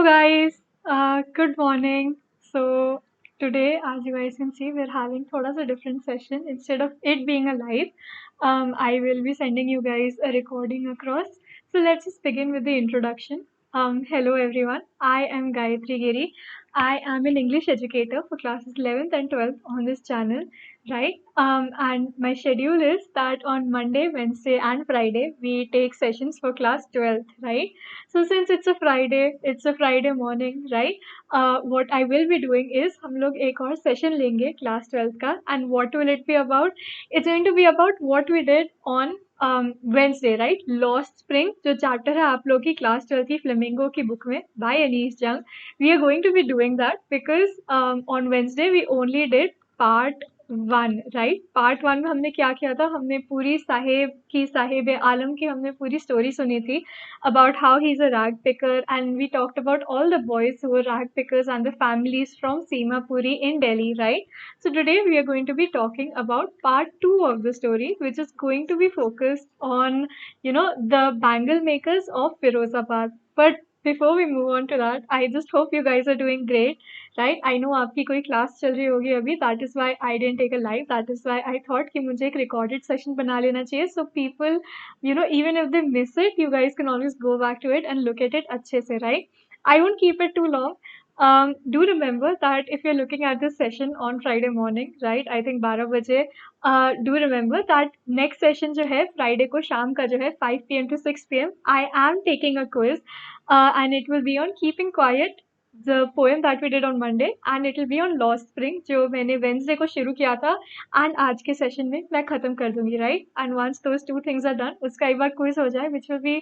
guys, good morning. So today, as you guys can see, we're having thoda sa different session. Instead of it being a live, I will be sending you guys a recording across. So let's just begin with the introduction. Hello everyone. I am Gayatri Giri. I am an English educator for classes 11th and 12th on this channel, right? And my schedule is that on Monday, Wednesday, and Friday we take sessions for class 12th, right? So since it's a Friday morning, right? What I will be doing is हम लोग एक और session लेंगे class 12th का, and what will it be about? It's going to be about what we did on Wednesday, right? Lost Spring जो chapter है आप लोग की class 12th की Flamingo की book में by Anis Jung. We are going to be doing that because on Wednesday we only did part 1, right? Part 1 में हमने क्या किया था, हमने पूरी साहिब आलम की हमने पूरी स्टोरी सुनी थी about how he's a rag picker, and we talked about all the boys who were rag pickers and the families from Seemapuri in Delhi, right? So today we are going to be talking about part 2 of the story, which is going to be focused on the bangle makers of Firozabad. But before we move on to that, I just hope you guys are doing great, right? I know आपकी कोई class चल रही होगी अभी, that is why I didn't take a live, that is why I thought कि मुझे एक recorded session बना लेना चाहिए, so people, even if they miss it, you guys can always go back to it and look at it अच्छे से, right? I won't keep it too long. Do remember that if you're looking at this session on Friday morning, right? I think 12 बजे. Do remember that next session जो है Friday को शाम का जो है 5 p.m. to 6 p.m. I am taking a quiz, and it will be on keeping quiet, the poem that we did on Monday, and it will be on Lost Spring जो मैंने Wednesday को शुरू किया था, and आज के session में मैं खत्म कर दूंगी, right? And once those two things are done, उसका एक बार quiz हो जाए, which will be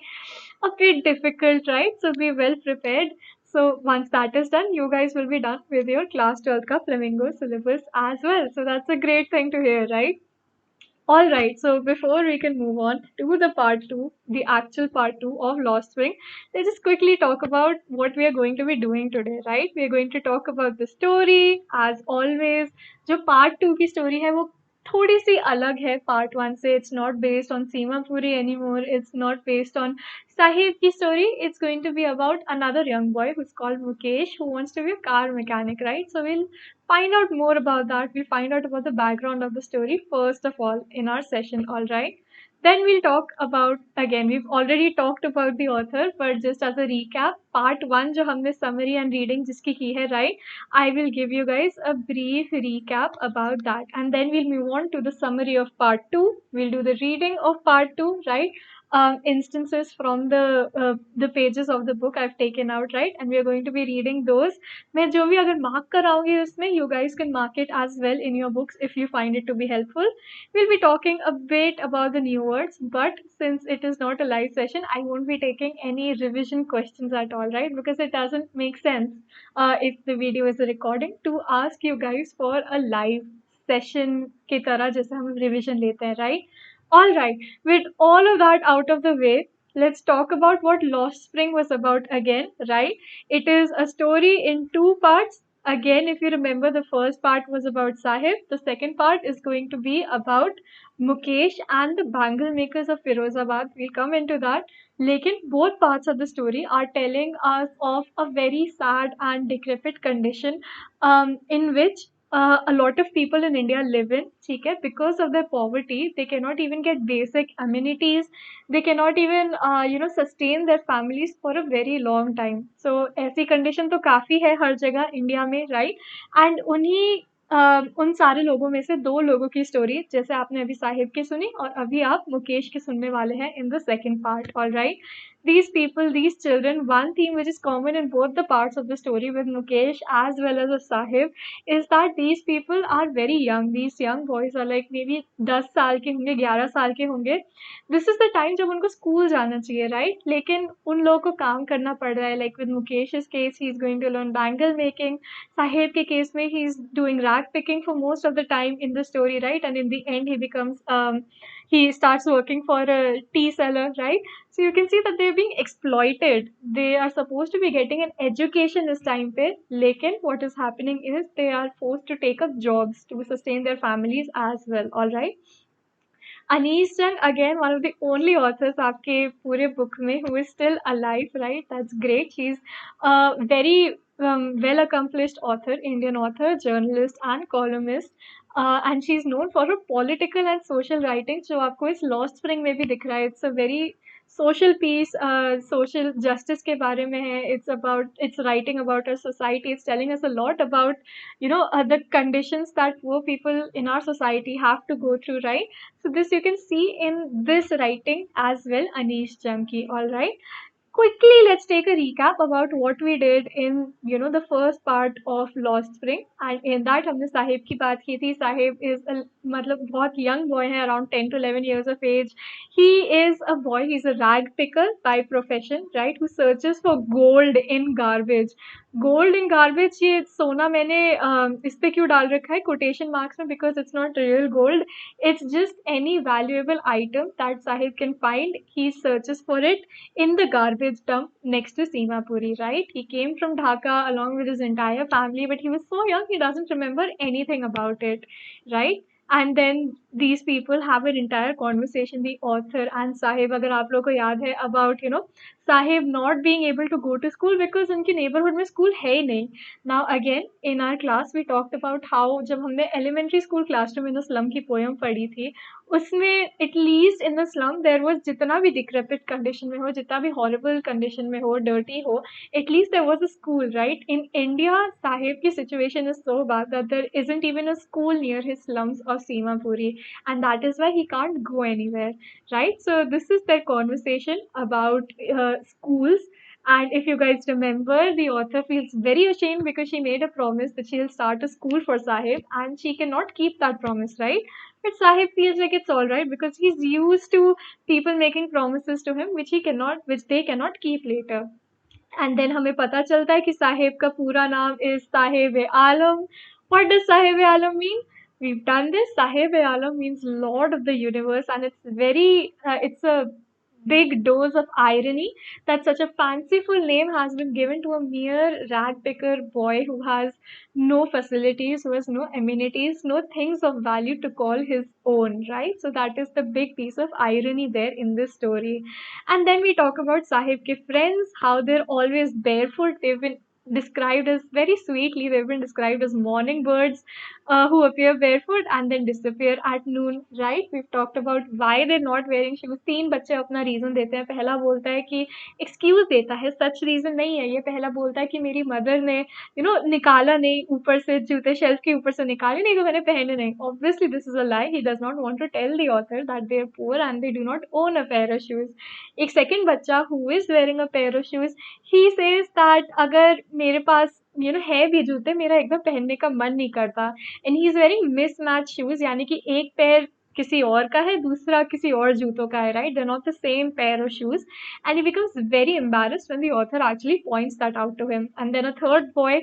a bit difficult, right? So be well prepared. So once that is done, you guys will be done with your class 12th ka Flamingo syllabus as well. So that's a great thing to hear, right? All right, so before we can move on to the part 2, the actual part 2 of Lost Spring, let's just quickly talk about what we are going to be doing today, right? We are going to talk about the story, as always. जो part 2 की story है वो थोड़ी सी अलग है part 1 से. It's not based on Seemapuri anymore. It's not based on Sahib की story. It's going to be about another young boy who's called Mukesh, who wants to be a car mechanic, right? So we'll find out more about that. We'll find out about the background of the story first of all in our session, all right? Then we'll talk about, again, we've already talked about the author, but just as a recap, part 1 जो हमने summary and reading जिसकी की है, right? I will give you guys a brief recap about that, and then we'll move on to the summary of part 2. We'll do the reading of part 2, right? Instances from the pages of the book I've taken out, right? And we are going to be reading those. मैं जो भी अगर mark कराऊंगी उसमें, you guys can mark it as well in your books if you find it to be helpful. We'll be talking a bit about the new words, but since it is not a live session, I won't be taking any revision questions at all, right? Because it doesn't make sense, if the video is a recording, to ask you guys for a live session की तरह जैसे हम revision लेते हैं, right? All right, with all of that out of the way, let's talk about what Lost Spring was about again, right? It is a story in two parts. Again, if you remember, the first part was about Sahib. The second part is going to be about Mukesh and the bangle makers of Firozabad. We'll come into that. Lekin both parts of the story are telling us of a very sad and decrepit condition, in which a lot of people in India live in, ठीक है, because of their poverty, they cannot even get basic amenities. They cannot even, sustain their families for a very long time. So ऐसी condition तो काफी है हर जगह India में, right? And उन सारे लोगों में से दो लोगों की स्टोरी, जैसे आपने अभी साहिब की सुनी और अभी आप मुकेश की सुनने वाले हैं in the second part, all right? These people, these children, one theme which is common in both the parts of the story with Mukesh as well as with Sahib is that these people are very young. These young boys are like maybe 10 साल के होंगे, 11 साल के होंगे. This is the time जब उनको school जाना चाहिए, right? लेकिन उन लोगों को काम करना पड़ रहा है. Like with Mukesh's case, he's going to learn bangle making. Sahib के case में he's doing rag picking for most of the time in the story, right? And in the end, he starts working for a tea seller, right? So you can see that they're being exploited. They are supposed to be getting an education this time पे, लेकिन what is happening is they are forced to take up jobs to sustain their families as well, all right? Anish Jung, again, one of the only authors आपके पूरे book में who is still alive, right? That's great. She's a very well accomplished author, Indian author, journalist, and columnist. And she's known for her political and social writing, जो आपको इस Lost Spring में भी दिख रहा है. It's a very social piece, social justice के बारे में है. It's writing about our society. It's telling us a lot about, the conditions that poor people in our society have to go through, right? So this you can see in this writing as well, Anish Jamki. All right. Quickly, let's take a recap about what we did in the first part of Lost Spring. And in that हमने साहिब की बात की थी. Sahib is a मतलब बहुत young boy है, around 10 to 11 years of age. He is a boy. He's a rag picker by profession, right? Who searches for gold in garbage. Gold in garbage, ये सोना मैंने इस पे क्यों डाल रखा है कोटेशन मार्क्स में, because it's not real gold. It's just any valuable item that Sahib can find. He searches for it in the garbage dump next to Simapuri, right? He came from Dhaka along with his entire family, but he was so young he doesn't remember anything about it, right? And then these people have an entire conversation, the author and Sahib, अगर आप लोग को याद है, about Sahib not being able to go to school because उनके neighborhood में school है ही नहीं. Now again in our class we talked about how जब हमने elementary school classroom in the slum की poem पढ़ी थी, उसमें at least in the slum there was, जितना भी decrepit condition में हो, जितना भी horrible condition में हो, dirty हो, at least there was a school, right? In India, Sahib की situation is so bad that there isn't even a school near his slums of Simapuri, and that is why he can't go anywhere, right? So this is their conversation about schools. And if you guys remember, the author feels very ashamed because she made a promise that she'll start a school for Sahib, and she cannot keep that promise, right? But Sahib feels like it's all right because he's used to people making promises to him which they cannot keep later. And then हमें पता चलता है कि साहिब का पूरा नाम is Sahib Alam. What does Sahib Alam mean? We've done this. Sahib Alam means Lord of the Universe, and it's a big dose of irony that such a fanciful name has been given to a mere rag picker boy who has no facilities, who has no amenities, no things of value to call his own, right? So that is the big piece of irony there in this story. And then we talk about Sahib ke friends, how they're always barefoot. They've been described as very sweetly, they've been described as morning birds who appear barefoot and then disappear at noon, right? We've talked about why they're not wearing shoes. तीन बच्चे अपना reason देते हैं. पहला बोलता है कि excuse देता है, सच रीजन नहीं है ये. पहला बोलता है कि मेरी मदर ने निकाला नहीं, ऊपर से जूते शेल्फ के ऊपर से निकाले नहीं तो मैंने पहने नहीं. Obviously this is a lie. He does not want to tell the author that they are poor and they do not own a pair of shoes. एक second बच्चा who is wearing a pair of shoes, he says that अगर मेरे पास है भी जूते, मेरा एकदम पहनने का मन नहीं करता. And he is wearing mismatch shoes, यानी कि एक पैर किसी और का है, दूसरा किसी और जूतों का है, right? They not the same pair of shoes. And he becomes very embarrassed when the author actually points that out to him. And then a third boy,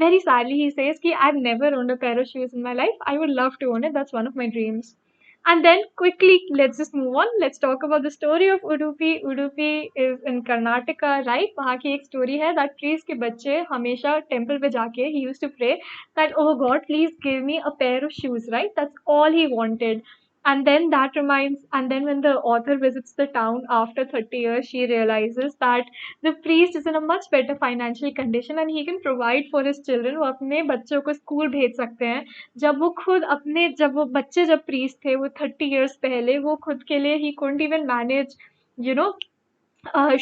very sadly, he says ki I've never owned a pair of shoes in my life. I would love to own it. That's one of my dreams. And then quickly, let's just move on. Let's talk about the story of Udupi. Udupi is in Karnataka, right? वहाँ की एक story है that trees के बच्चे हमेशा temple पे जाके he used to pray that, oh God, please give me a pair of shoes, right? That's all he wanted. And then when the author visits the town after 30 years, she realizes that the priest is in a much better financial condition and he can provide for his children. वो अपने बच्चों को school भेज सकते हैं. जब वो बच्चे जब प्रीस्ट थे, वो 30 years पहले, वो खुद के लिए he couldn't even manage you know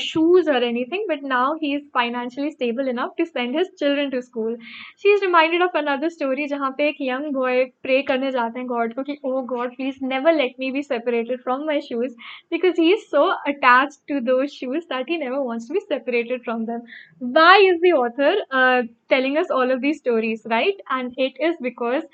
shoes or anything, but now he is financially stable enough to send his children to school. She is reminded of another story जहाँ पे एक young boy pray करने जाते हैं God को कि oh God, please never let me be separated from my shoes, because he is so attached to those shoes that he never wants to be separated from them. Why is the author telling us all of these stories, right? And it is because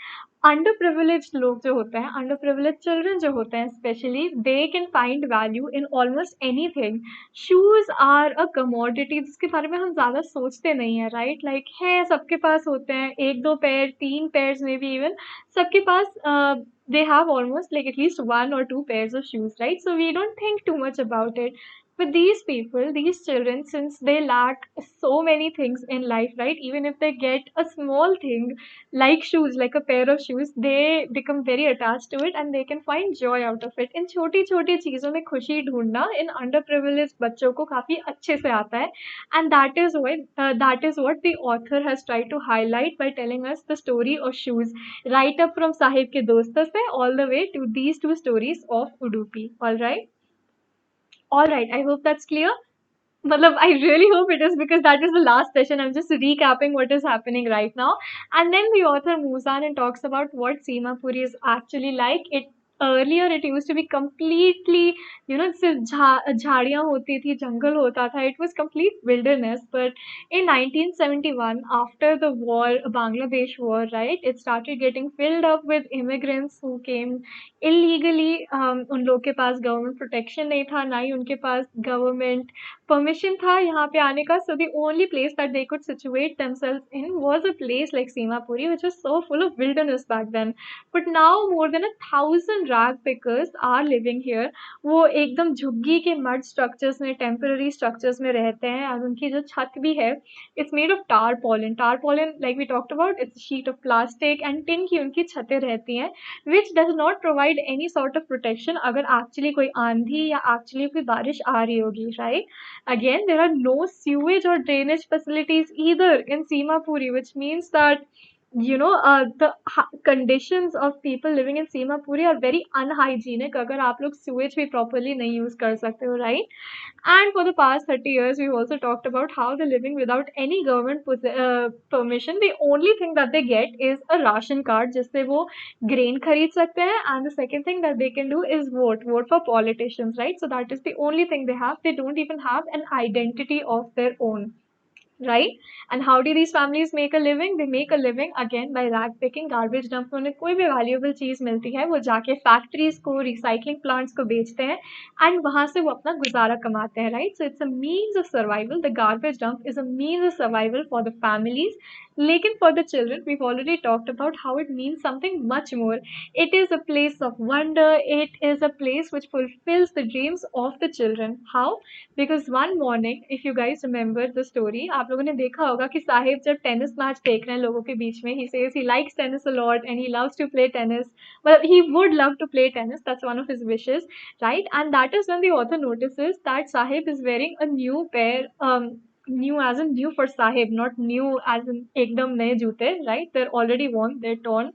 underprivileged लोग जो होते हैं, underprivileged children जो होते हैं especially, they can find value in almost anything. Shoes are a commodity जिसके बारे में हम ज़्यादा सोचते नहीं हैं, right? Like है, सबके पास होते हैं, एक दो पैर, तीन pairs maybe even, सबके पास they have almost like at least one or two pairs of shoes, right? So we don't think too much about it. But these people, these children, since they lack so many things in life, right? Even if they get a small thing like shoes, like a pair of shoes, they become very attached to it and they can find joy out of it. इन छोटी छोटी चीजों में खुशी ढूंढना in under privilege बच्चों को काफी अच्छे से आता है. And that is what the author has tried to highlight by telling us the story of shoes, right up from Sahib ke doston se all the way to these two stories of Udupi. All right, I hope that's clear. Matlab, I really hope it is, because that is the last session. I'm just recapping what is happening right now. And then the author moves on and talks about what Seemapuri is actually like. Earlier it used to be completely, सिर्फ झाड़ियाँ होती थी, जंगल होता था. It was complete wilderness. But in 1971, after the war, Bangladesh war, right, it started getting filled up with immigrants who came illegally. उन लोग के पास government protection नहीं था, ना ही उनके पास गवर्नमेंट permission था यहाँ पे आने का. So the only place that they could situate themselves in was a place like Seemapuri, which was so full of wilderness back then. But now more than 1,000 rag pickers are living here. वो एकदम झुग्गी के mud structures में, temporary structures में रहते हैं. और उनकी जो छत भी है, it's made of tarpaulin. Tarpaulin, like we talked about, it's a sheet of plastic and tin की उनकी छतें रहती हैं, which does not provide any sort of protection अगर actually कोई आंधी या actually कोई बारिश आ रही होगी, right? Again, there are no sewage or drainage facilities either in Seemapuri, which means that the conditions of people living in Seemapuri are very unhygienic. अगर आप लोग sewage भी properly नहीं use कर सकते हो, right? And for the past 30 years, we've also talked about how they're living without any government permission. The only thing that they get is a ration card, जिससे वो grain खरीद सकते हैं. And the second thing that they can do is vote for politicians, right? So that is the only thing they have. They don't even have an identity of their own. Right? And how do these families make a living? They make a living again by rag picking, garbage dump में उन्हें कोई भी valuable चीज मिलती है, वो जाके factories को, recycling plants को बेचते हैं, and वहां से वो अपना गुजारा कमाते हैं, right? So it's a means of survival. The garbage dump is a means of survival for the families. लेकिन for the children, we've already talked about how it means something much more. It is a place of wonder. It is a place which fulfills the dreams of the children. How? Because one morning, if you guys remember the story, आप लोगों ने देखा होगा कि साहिब जब tennis match देख रहे हैं लोगों के बीच में, he says he likes tennis a lot and he loves to play tennis. Well, he would love to play tennis. That's one of his wishes, right? And that is when the author notices that Sahib is wearing a new pair. New as in new for Sahib, not new as in ekdam naye jute, right? They're already worn, they're torn.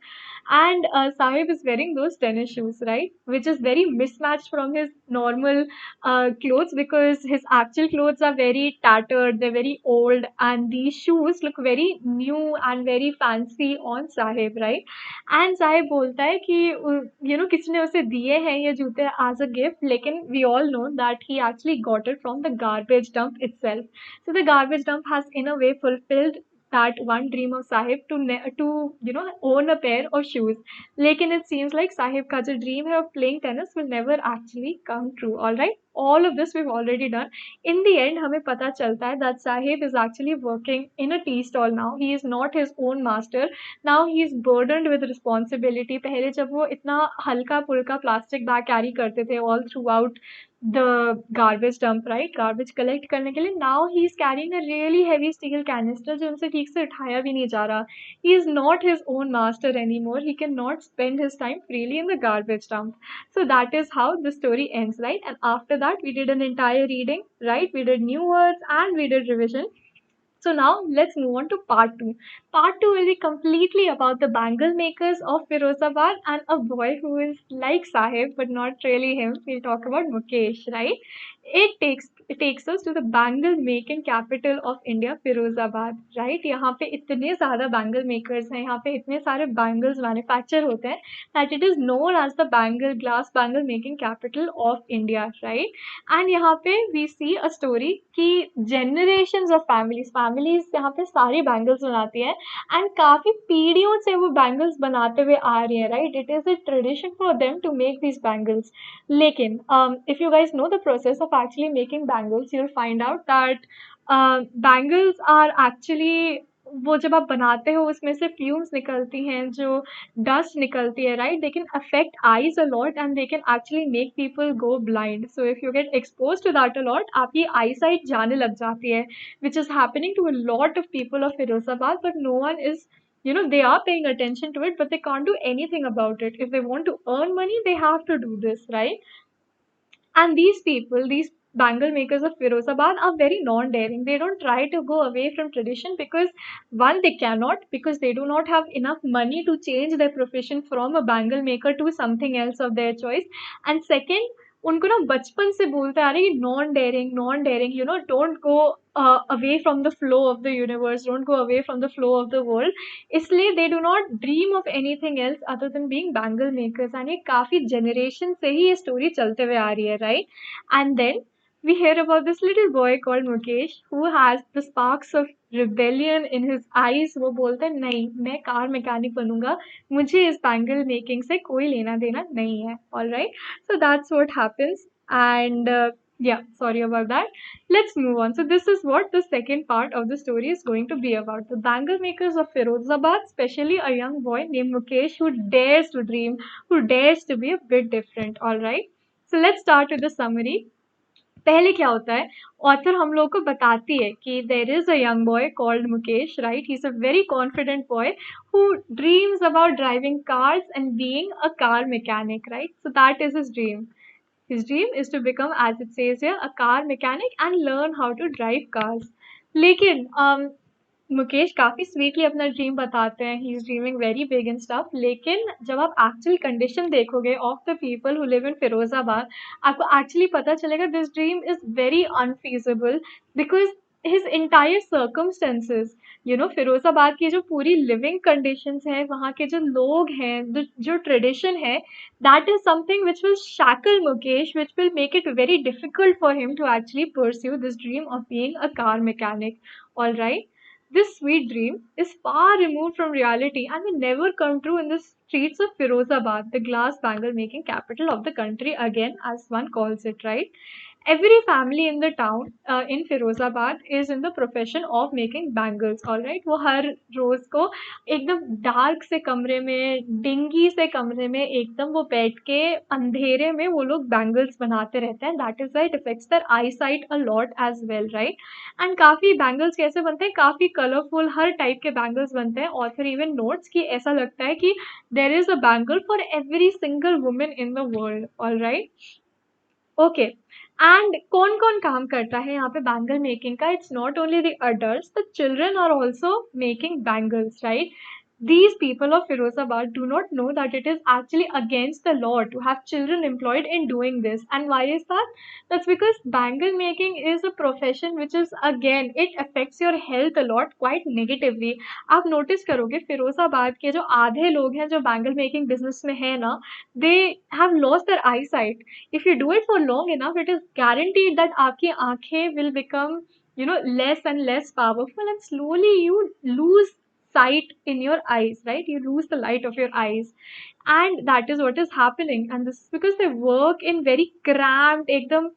And Sahib is wearing those tennis shoes, right? Which is very mismatched from his normal clothes, because his actual clothes are very tattered, they're very old, and these shoes look very new and very fancy on Sahib, right? And Sahib बोलता है कि किसी ने उसे दिए हैं ये जूते as a gift, लेकिन we all know that he actually got it from the garbage dump itself. So the garbage dump has in a way fulfilled that one dream of Sahib to own a pair of shoes. लेकिन it seems like Sahib का जो dream है of playing tennis will never actually come true. All right, all of this we've already done. In the end हमें पता चलता है that Sahib is actually working in a tea stall now. He is not his own master. Now he is burdened with responsibility. पहले जब वो इतना हल्का पुल्का plastic bag carry करते थे all throughout the garbage dump, right? Garbage collect करने के लिए. Now he is carrying a really heavy steel canister जो उनसे ठीक से उठाया भी नहीं जा रहा. He is not his own master anymore. He cannot spend his time freely in the garbage dump. So that is how the story ends, right? And after that, we did an entire reading, right? We did new words and we did revision. So now let's move on to part 2. Part 2 will be completely about the bangle makers of Firozabad and a boy who is like Sahib but not really him. We'll talk about Mukesh, right? It takes us to the bangle making capital of India, Firozabad, right? यहाँ पे इतने ज़्यादा bangle makers हैं, यहाँ पे इतने सारे bangles manufacture होते हैं that it is known as the glass bangle making capital of India, right? And यहाँ पे we see a story कि generations of families यहाँ पे सारी bangles बनाती हैं and काफी पीढ़ियों से वो bangles बनाते हुए आ रही हैं, right? It is a tradition for them to make these bangles. लेकिन if you guys know the process of actually making bangles, you'll find out that bangles are actually वो जब आप बनाते हो उसमें से फ्यूम्स निकलती हैं, जो डस्ट निकलती है, right, they can affect eyes a lot and they can actually make people go blind. So if you get expose to that a lot, आपकी आई साइट जाने लग जाती है, which is happening to a lot of people of Firozabad, but no one is, you know, they are paying attention to it, but they can't do anything about it. If they want to earn money, they have to do this, right? And these people, these bangle makers of Firozabad, are very non-daring. They don't try to go away from tradition because, one, they cannot, because they do not have enough money to change their profession from a bangle maker to something else of their choice. And second, उनको ना बचपन से बोलते आ रहे हैं non daring, you know, don't go away from the flow of the universe, don't go away from the flow of the world. इसलिए they do not dream of anything else other than being bangle makers. And ये काफी generation से ही ये story चलते हुए आ रही है, right? And then we hear about this little boy called Mukesh who has the sparks of rebellion in his eyes. वो बोलता है नहीं, मैं कार मैकेनिक बनूंगा, मुझे इस बैंगल मेकिंग से कोई लेना देना नहीं है। All right, so that's what happens. And yeah, sorry about that. Let's move on. So this is what the second part of the story is going to be about. The bangle makers of Firozabad, especially a young boy named Mukesh who dares to dream, who dares to be a bit different. All right, so let's start with the summary. पहले क्या होता है, author हम लोग को बताती है कि there is a young boy called Mukesh, right? He is a very confident boy who dreams about driving cars and being a car mechanic, right? So that is his dream. His dream is to become, as it says here, a car mechanic and learn how to drive cars. लेकिन मुकेश काफी sweetly अपना dream बताते हैं, he is dreaming very big and stuff, लेकिन जब आप actual condition देखोगे of the people who live in Firozabad, आपको एक्चुअली पता चलेगा this dream is very unfeasible because his entire circumstances, you know, Firozabad की जो पूरी लिविंग कंडीशंस हैं, वहाँ के जो लोग हैं, जो ट्रेडिशन है, that is something which will shackle Mukesh, which will make it very difficult for him to actually pursue this dream of being a car mechanic. All right, this sweet dream is far removed from reality and will never come true in the streets of Firozabad, the glass bangle making capital of the country, again, as one calls it, right? Every family in the town in Firozabad is in the profession of making bangles, all right? वो हर रोज को एकदम dark से कमरे में, dinghy से कमरे में एकदम वो बैठ के अंधेरे में वो लोग बैंगल्स बनाते रहते हैं. That is why it affects their eyesight a lot as well, right? And काफ़ी बैंगल्स कैसे बनते हैं, काफ़ी कलरफुल हर टाइप के बैंगल्स बनते हैं. ऑथर इवन नोट्स कि ऐसा लगता है कि there is a bangle for every single women in the world. All right, okay. And कौन कौन काम करता है यहाँ पे बैंगल मेकिंग का? It's not only the adults, the children are also making bangles, right? These people of Firozabad do not know that it is actually against the law to have children employed in doing this. And why is that? That's because bangle making is a profession which is, again, it affects your health a lot quite negatively. आप notice करोगे फिरोजाबाद के जो आधे लोग हैं जो bangle making business में है ना, they have lost their eyesight. If you do it for long enough, it is guaranteed that आपकी आंखें will become, you know, less and less powerful, and slowly you lose sight in your eyes, right? You lose the light of your eyes, and that is what is happening. And this is because they work in very cramped, एकदम,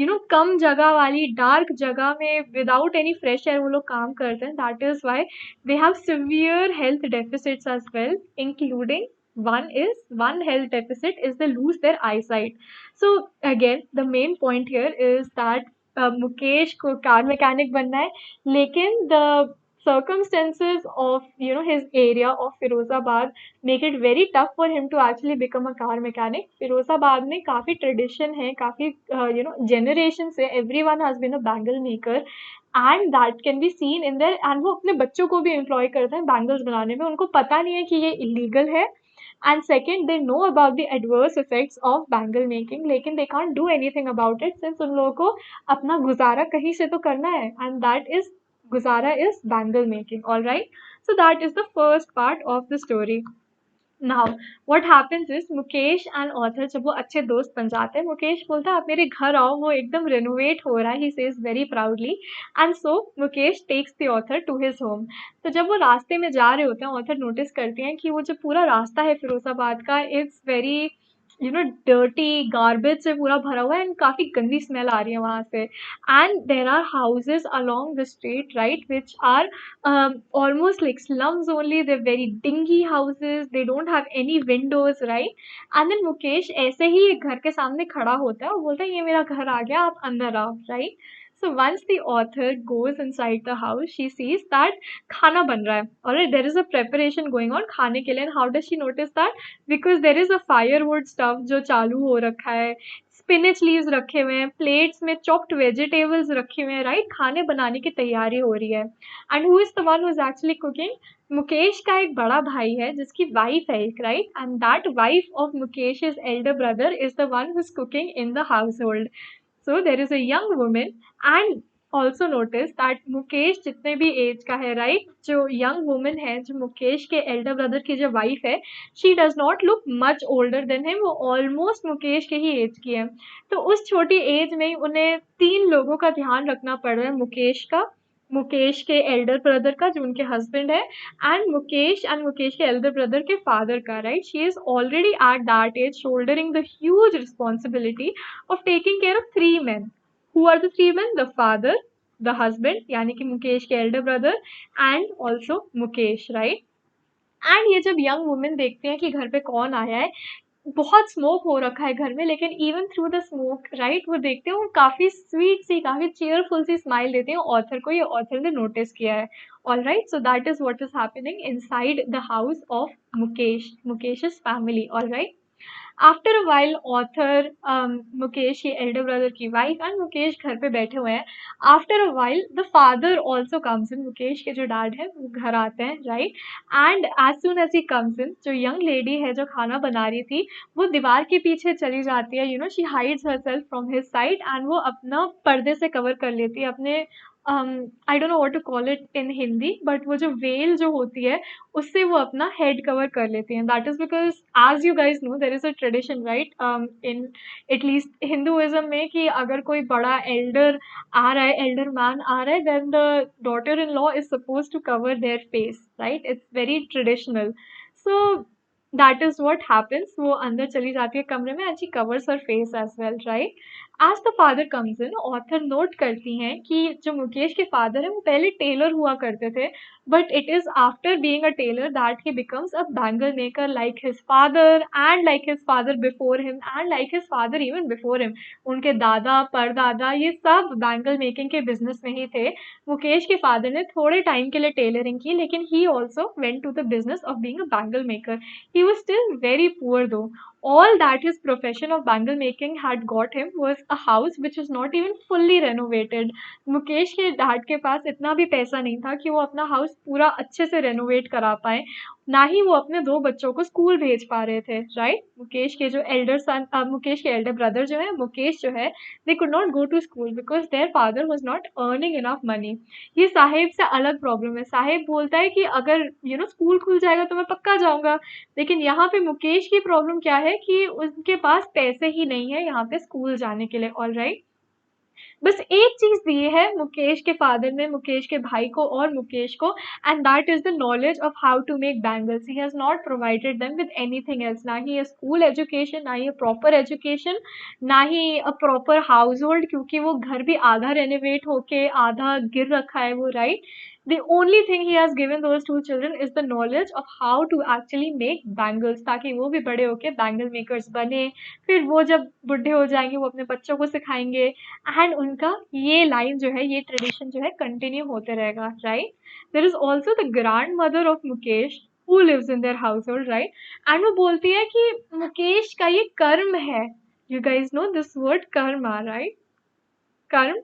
you know, कम जगह वाली dark जगह में without any fresh air वो लोग काम करते हैं. That is why they have severe health deficits as well, including one health deficit is they lose their eyesight. So again, the main point here is that Mukesh को car mechanic बनना है, लेकिन the circumstances of, you know, his area of Firozabad make it very tough for him to actually become a car mechanic. Firozabad में काफी tradition है, काफी you know, generation से everyone has been a bangle maker, and that can be seen in their, and वो अपने बच्चों को भी employ करते हैं bangles बनाने में. उनको पता नहीं है कि ये illegal है, and second, they know about the adverse effects of bangle making, लेकिन they can't do anything about it since उन लोगों को अपना गुजारा कहीं से तो करना है, and that is Guzara is bangle making. All right, so that is the first part of the story. Now what happens is Mukesh and author जब वो अच्छे दोस्त बन जाते हैं, मुकेश बोलता है आप मेरे घर आओ, वो एकदम रेनोवेट हो रहा है, he says very proudly. And so Mukesh takes the author to his home. तो जब वो रास्ते में जा रहे होते हैं, author नोटिस करती हैं कि वो जो पूरा रास्ता है फिरोजाबाद का, it's very डर्टी गार्बेज से पूरा भरा हुआ है एंड काफी गंदी स्मेल आ रही है वहां से. And there are houses along the street, right, which are almost like slums only. They're very dingy houses, they don't have any windows, right? And then Mukesh ऐसे ही एक घर के सामने खड़ा होता है और बोलता है ये मेरा घर आ गया, आप अंदर आओ, right? So once the author goes inside the house, she sees that खाना बन रहा है. Alright, there is a preparation going on खाने के लिए. And how does she notice that? Because there is a firewood stuff जो चालू हो रखा है, स्पिनिच लीव्स रखे हुए हैं, प्लेट्स में चॉप्ड वेजिटेबल्स रखे हुए हैं, राइट, खाने बनाने की तैयारी हो रही है. And who is the one who is actually cooking? Mukesh का एक बड़ा भाई है जिसकी वाइफ है एक, right, and that wife of Mukesh is Elder brother is the one who is cooking in the house hold. So there is a young women. And also notice that Mukesh जितने भी एज का है, राइट, जो young women है, जो मुकेश के elder brother की जो वाइफ है, she does not look much older than him. वो ऑलमोस्ट मुकेश के ही एज की है. तो उस छोटी एज में ही उन्हें 3 लोगों का ध्यान रखना पड़ रहा है. मुकेश का, मुकेश के एल्डर ब्रदर का जो उनके हस्बैंड है, एंड मुकेश के एल्डर ब्रदर के फादर का, right. She is already at that age shouldering the huge responsibility of taking care of 3 men. Who are the 3 men? The father, the husband, यानी कि मुकेश के elder brother, and also Mukesh, right. And ये जब young women देखते हैं कि घर पे कौन आया है, बहुत स्मोक हो रखा है घर में, लेकिन even through the smoke, right, वो देखते हैं, वो काफी स्वीट सी, काफी चेयरफुल सी स्माइल देते हैं ऑथर को. ये ऑथर ने नोटिस किया है. All right, so that is what is happening inside the house of Mukesh, Mukesh's family. All right. After a while author, Mukesh के एल्डर ब्रदर की वाइफ एंड मुकेश घर पे बैठे हुए हैं. After a while the father also comes in. Mukesh के जो dad है वो घर आते हैं, right. And as soon as he comes in, जो यंग लेडी है जो खाना बना रही थी, वो दीवार के पीछे चली जाती है. She hides herself from his side and वो अपना पर्दे से कवर कर लेती है अपने, I don't know what to call it in Hindi, but वो जो वेल जो होती है उससे वो अपना हेड कवर कर लेती हैं. That is because as you guys know there is a tradition, right, in at least Hinduism में, कि अगर कोई बड़ा एल्डर आ रहा है, एल्डर मैन आ रहा है, then the daughter in law is suppose to cover their face, right. It's very traditional. So that is what happens. वो अंदर चली जाती है कमरे में and she covers her face as well, right. As the father comes in, author note करती हैं कि जो मुकेश के फादर है वो पहले टेलर हुआ करते थे, but it is after being a tailor that he becomes a bangle maker like his father and like his father before him and like his father even before him. उनके दादा परदादा ये सब बैंगल मेकिंग के business में ही थे. मुकेश के father ने थोड़े टाइम के लिए टेलरिंग की, लेकिन he also went to the business of being a bangle maker. He was still very poor though. All that his profession of bangle making had got him was a house which was not even fully renovated. Mukesh के dad के पास इतना भी पैसा नहीं था कि वो अपना हाउस पूरा अच्छे से रेनोवेट करा पाए, ना ही वो अपने 2 बच्चों को स्कूल भेज पा रहे थे, राइट. मुकेश के जो एल्डर सन, मुकेश के एल्डर ब्रदर जो है, मुकेश जो है, they could not go to school because their father was not earning enough money. ये साहिब से अलग प्रॉब्लम है. साहिब बोलता है कि अगर स्कूल खुल जाएगा तो मैं पक्का जाऊंगा, लेकिन यहाँ पे मुकेश की प्रॉब्लम क्या है कि उनके पास पैसे ही नहीं है यहाँ पे स्कूल जाने के लिए. All right. बस एक चीज दी है मुकेश के फादर ने मुकेश के भाई को और मुकेश को, and that is the knowledge of how to make bangles. He has not provided them with anything else. ना ही स्कूल एजुकेशन, ना ही प्रॉपर एजुकेशन, ना ही अ प्रॉपर हाउस होल्ड, क्योंकि वो घर भी आधा रेनोवेट होके आधा गिर रखा है वो, right. The only thing he has given those 2 children is the knowledge of how to actually make bangles, ताकि वो भी बड़े होके बैंगल मेकर्स बने. फिर वो जब बुढ़े हो जाएंगे वो अपने बच्चों को सिखाएंगे, एंड उनका ये लाइन जो है, ये ट्रेडिशन जो है, कंटिन्यू होते रहेगा, right. There is also the grandmother of Mukesh who lives in their household, right. And वो बोलती है कि मुकेश का ये कर्म है. You guys know this word karma, right. Karm.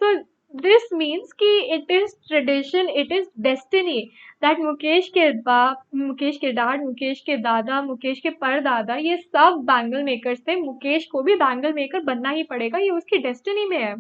So this means कि it is tradition, it is destiny that Mukesh के बाप, मुकेश के डैड, मुकेश के दादा, मुकेश के परदादा, ये सब बैंगल मेकर्स थे. मुकेश को भी बैंगल मेकर बनना ही पड़ेगा, ये उसकी डेस्टिनी में है.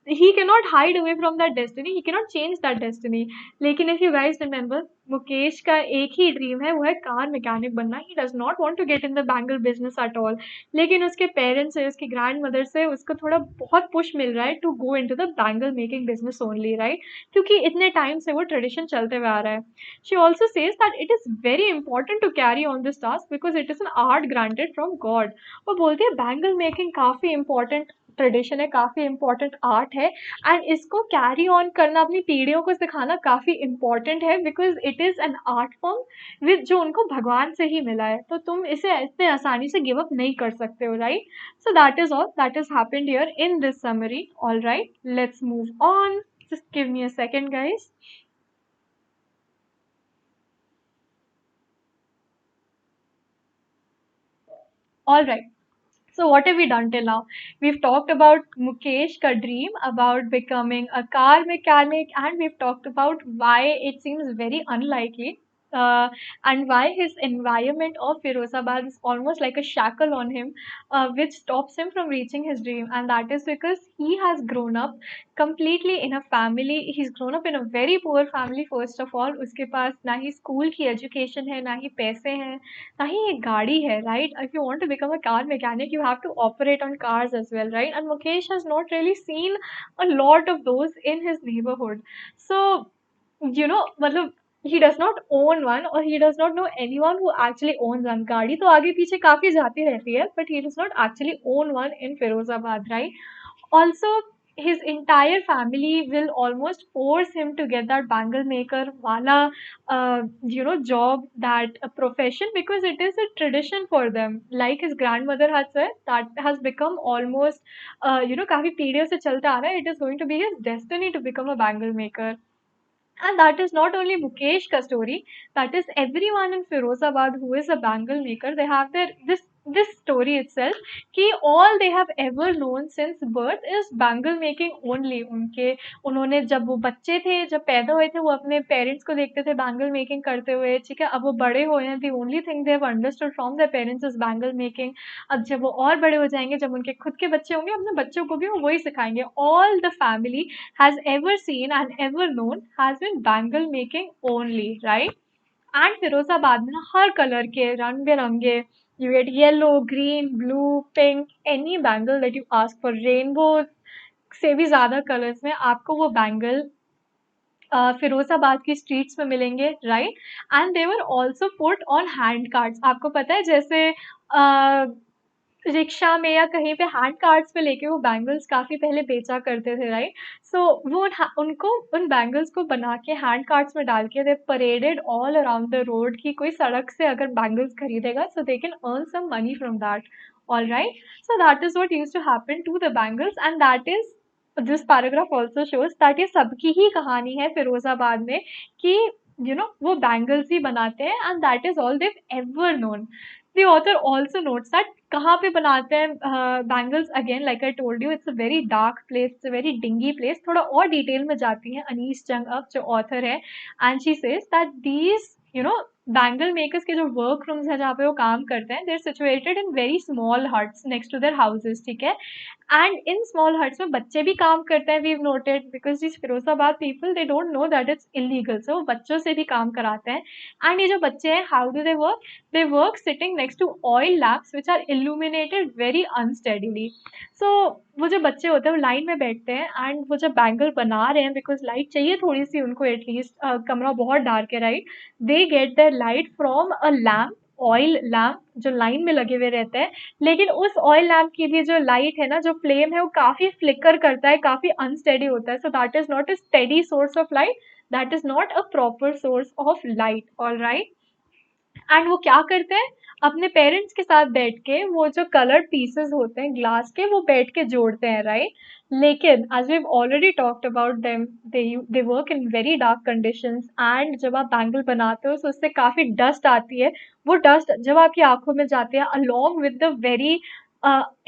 he cannot hide away from that destiny, he cannot change that destiny. लेकिन if you guys remember, Mukesh का एक ही ड्रीम है, वो है कार मैकेनिक बनना. He does not want to get in the bangle business at all. लेकिन उसके parents से, उसकी ग्रैंड मदर से उसको थोड़ा बहुत पुश मिल रहा है to go into the bangle making business only, right? क्योंकि इतने टाइम से वो ट्रेडिशन चलते हुए आ रहा है. She also says that it is very important to carry on this task because it is an art granted from God. वो बोलती है बैंगल मेकिंग काफी इंपॉर्टेंट ट्रेडिशन है, काफी इंपॉर्टेंट आर्ट है, एंड इसको कैरी ऑन करना, अपनी पीढ़ियों को सिखाना काफी इंपॉर्टेंट है because it is an art form with जो उनको भगवान से ही मिला है. तो तुम इसे इतने आसानी से गिव अप नहीं कर सकते हो, right? So that is all that is happened here in this summary. All right, let's move on. Just give me a second guys. All right. So what have we done till now? We've talked about Mukesh ka dream about becoming a car mechanic, and we've talked about why it seems very unlikely. And why his environment of Firozabad is almost like a shackle on him, which stops him from reaching his dream. And that is because he has grown up completely in a family. He's grown up in a very poor family, first of all. उसके पास ना ही school की education है, ना ही पैसे हैं, ना ही एक गाड़ी है, right? If you want to become a car mechanic, you have to operate on cars as well, right? And Mukesh has not really seen a lot of those in his neighborhood. So, मतलब he does not own one, or he does not know anyone who actually owns one. गाड़ी तो आगे पीछे काफी जाती रहती है, but he does not actually own one in Firozabad, right? Also, his entire family will almost force him to get that bangle maker wala job, that profession, because it is a tradition for them. Like his grandmother had said, that has become almost काफी पीढ़ियों से चलता आ रहा है. It is going to be his destiny to become a bangle maker. And that is not only Mukesh ka story, that is everyone in Firozabad who is a bangle maker. They have their this story itself कि all they have ever known since birth is bangle making only. उन्होंने जब वो बच्चे थे, जब पैदा हुए थे, वो अपने पेरेंट्स को देखते थे बैंगल मेकिंग करते हुए, ठीक है? अब वो बड़े हुए हैं, the only thing they have understood from their parents is bangle making. अब जब वो और बड़े हो जाएंगे, जब उनके खुद के बच्चे होंगे, अपने बच्चों को भी वो वही सिखाएंगे. All the family has ever seen and ever known has been bangle making only, right? And Firozabad में ना हर कलर के रंग बिरंगे, you get yellow, green, blue, pink, any bangle that you ask for, rainbow से भी ज्यादा कलर्स में आपको वो बैंगल फिरोजाबाद की स्ट्रीट्स में मिलेंगे, right? And they were also put on hand cards. आपको पता है जैसे रिक्शा में या कहीं पे हैंड कार्ड्स पे लेके वो बैंगल्स काफी पहले बेचा करते थे, राइट? सो वो उनको उन बैंगल्स को बना के हैंड कार्ड्स में डाल के they paraded all around the road की कोई सड़क से अगर बैंगल्स खरीदेगा so they can earn some money from that. All right, so that is what used to happen to the bangles, and that is this paragraph also shows that ये सबकी ही कहानी है फिरोजाबाद में कि वो बैंगल्स ही बनाते हैं, and that is all they've ever known. The author also notes that कहाँ पे बनाते हैं bangles. Again like I told you, it's a very dark place, it's a very dingy place. थोड़ा और डिटेल में जाती है अनीस जंग जो ऑथर है, and she says that these bangle makers के जो वर्क रूम्स है जहाँ पे वो काम करते हैं, they are situated in very small huts next to their houses, ठीक है? एंड इन स्मॉल हट्स में बच्चे भी काम करते हैं, we have noted, because this Firozabad people they don't know that it's illegal, so वो बच्चों से भी काम कराते हैं. एंड ये जो बच्चे हैं, how do they work? They work sitting next to oil lamps which are illuminated very unsteadily. So वो जो बच्चे होते हैं वो लाइन में बैठते हैं, एंड वो जब बैंगल बना रहे हैं, बिकॉज लाइट चाहिए थोड़ी सी उनको एटलीस्ट, कमरा बहुत डार्क है, right? They get their light from a lamp, oil lamp जो लाइन में लगे हुए रहते हैं. लेकिन उस ऑयल लैम्प की भी जो लाइट है ना, जो फ्लेम है, वो काफी फ्लिकर करता है, काफी अनस्टेडी होता है. सो that is not a steady source of light, that is not a proper source of light. All right, and वो क्या करते हैं, अपने पेरेंट्स के साथ बैठ के वो जो कलर्ड पीसेस होते हैं ग्लास के, वो बैठ के जोड़ते हैं, राइट? लेकिन as we already talked about them, they work in very dark conditions, and जब आप बैंगल बनाते हो तो उससे काफी डस्ट आती है. वो डस्ट जब आपकी आंखों में जाती है along with the very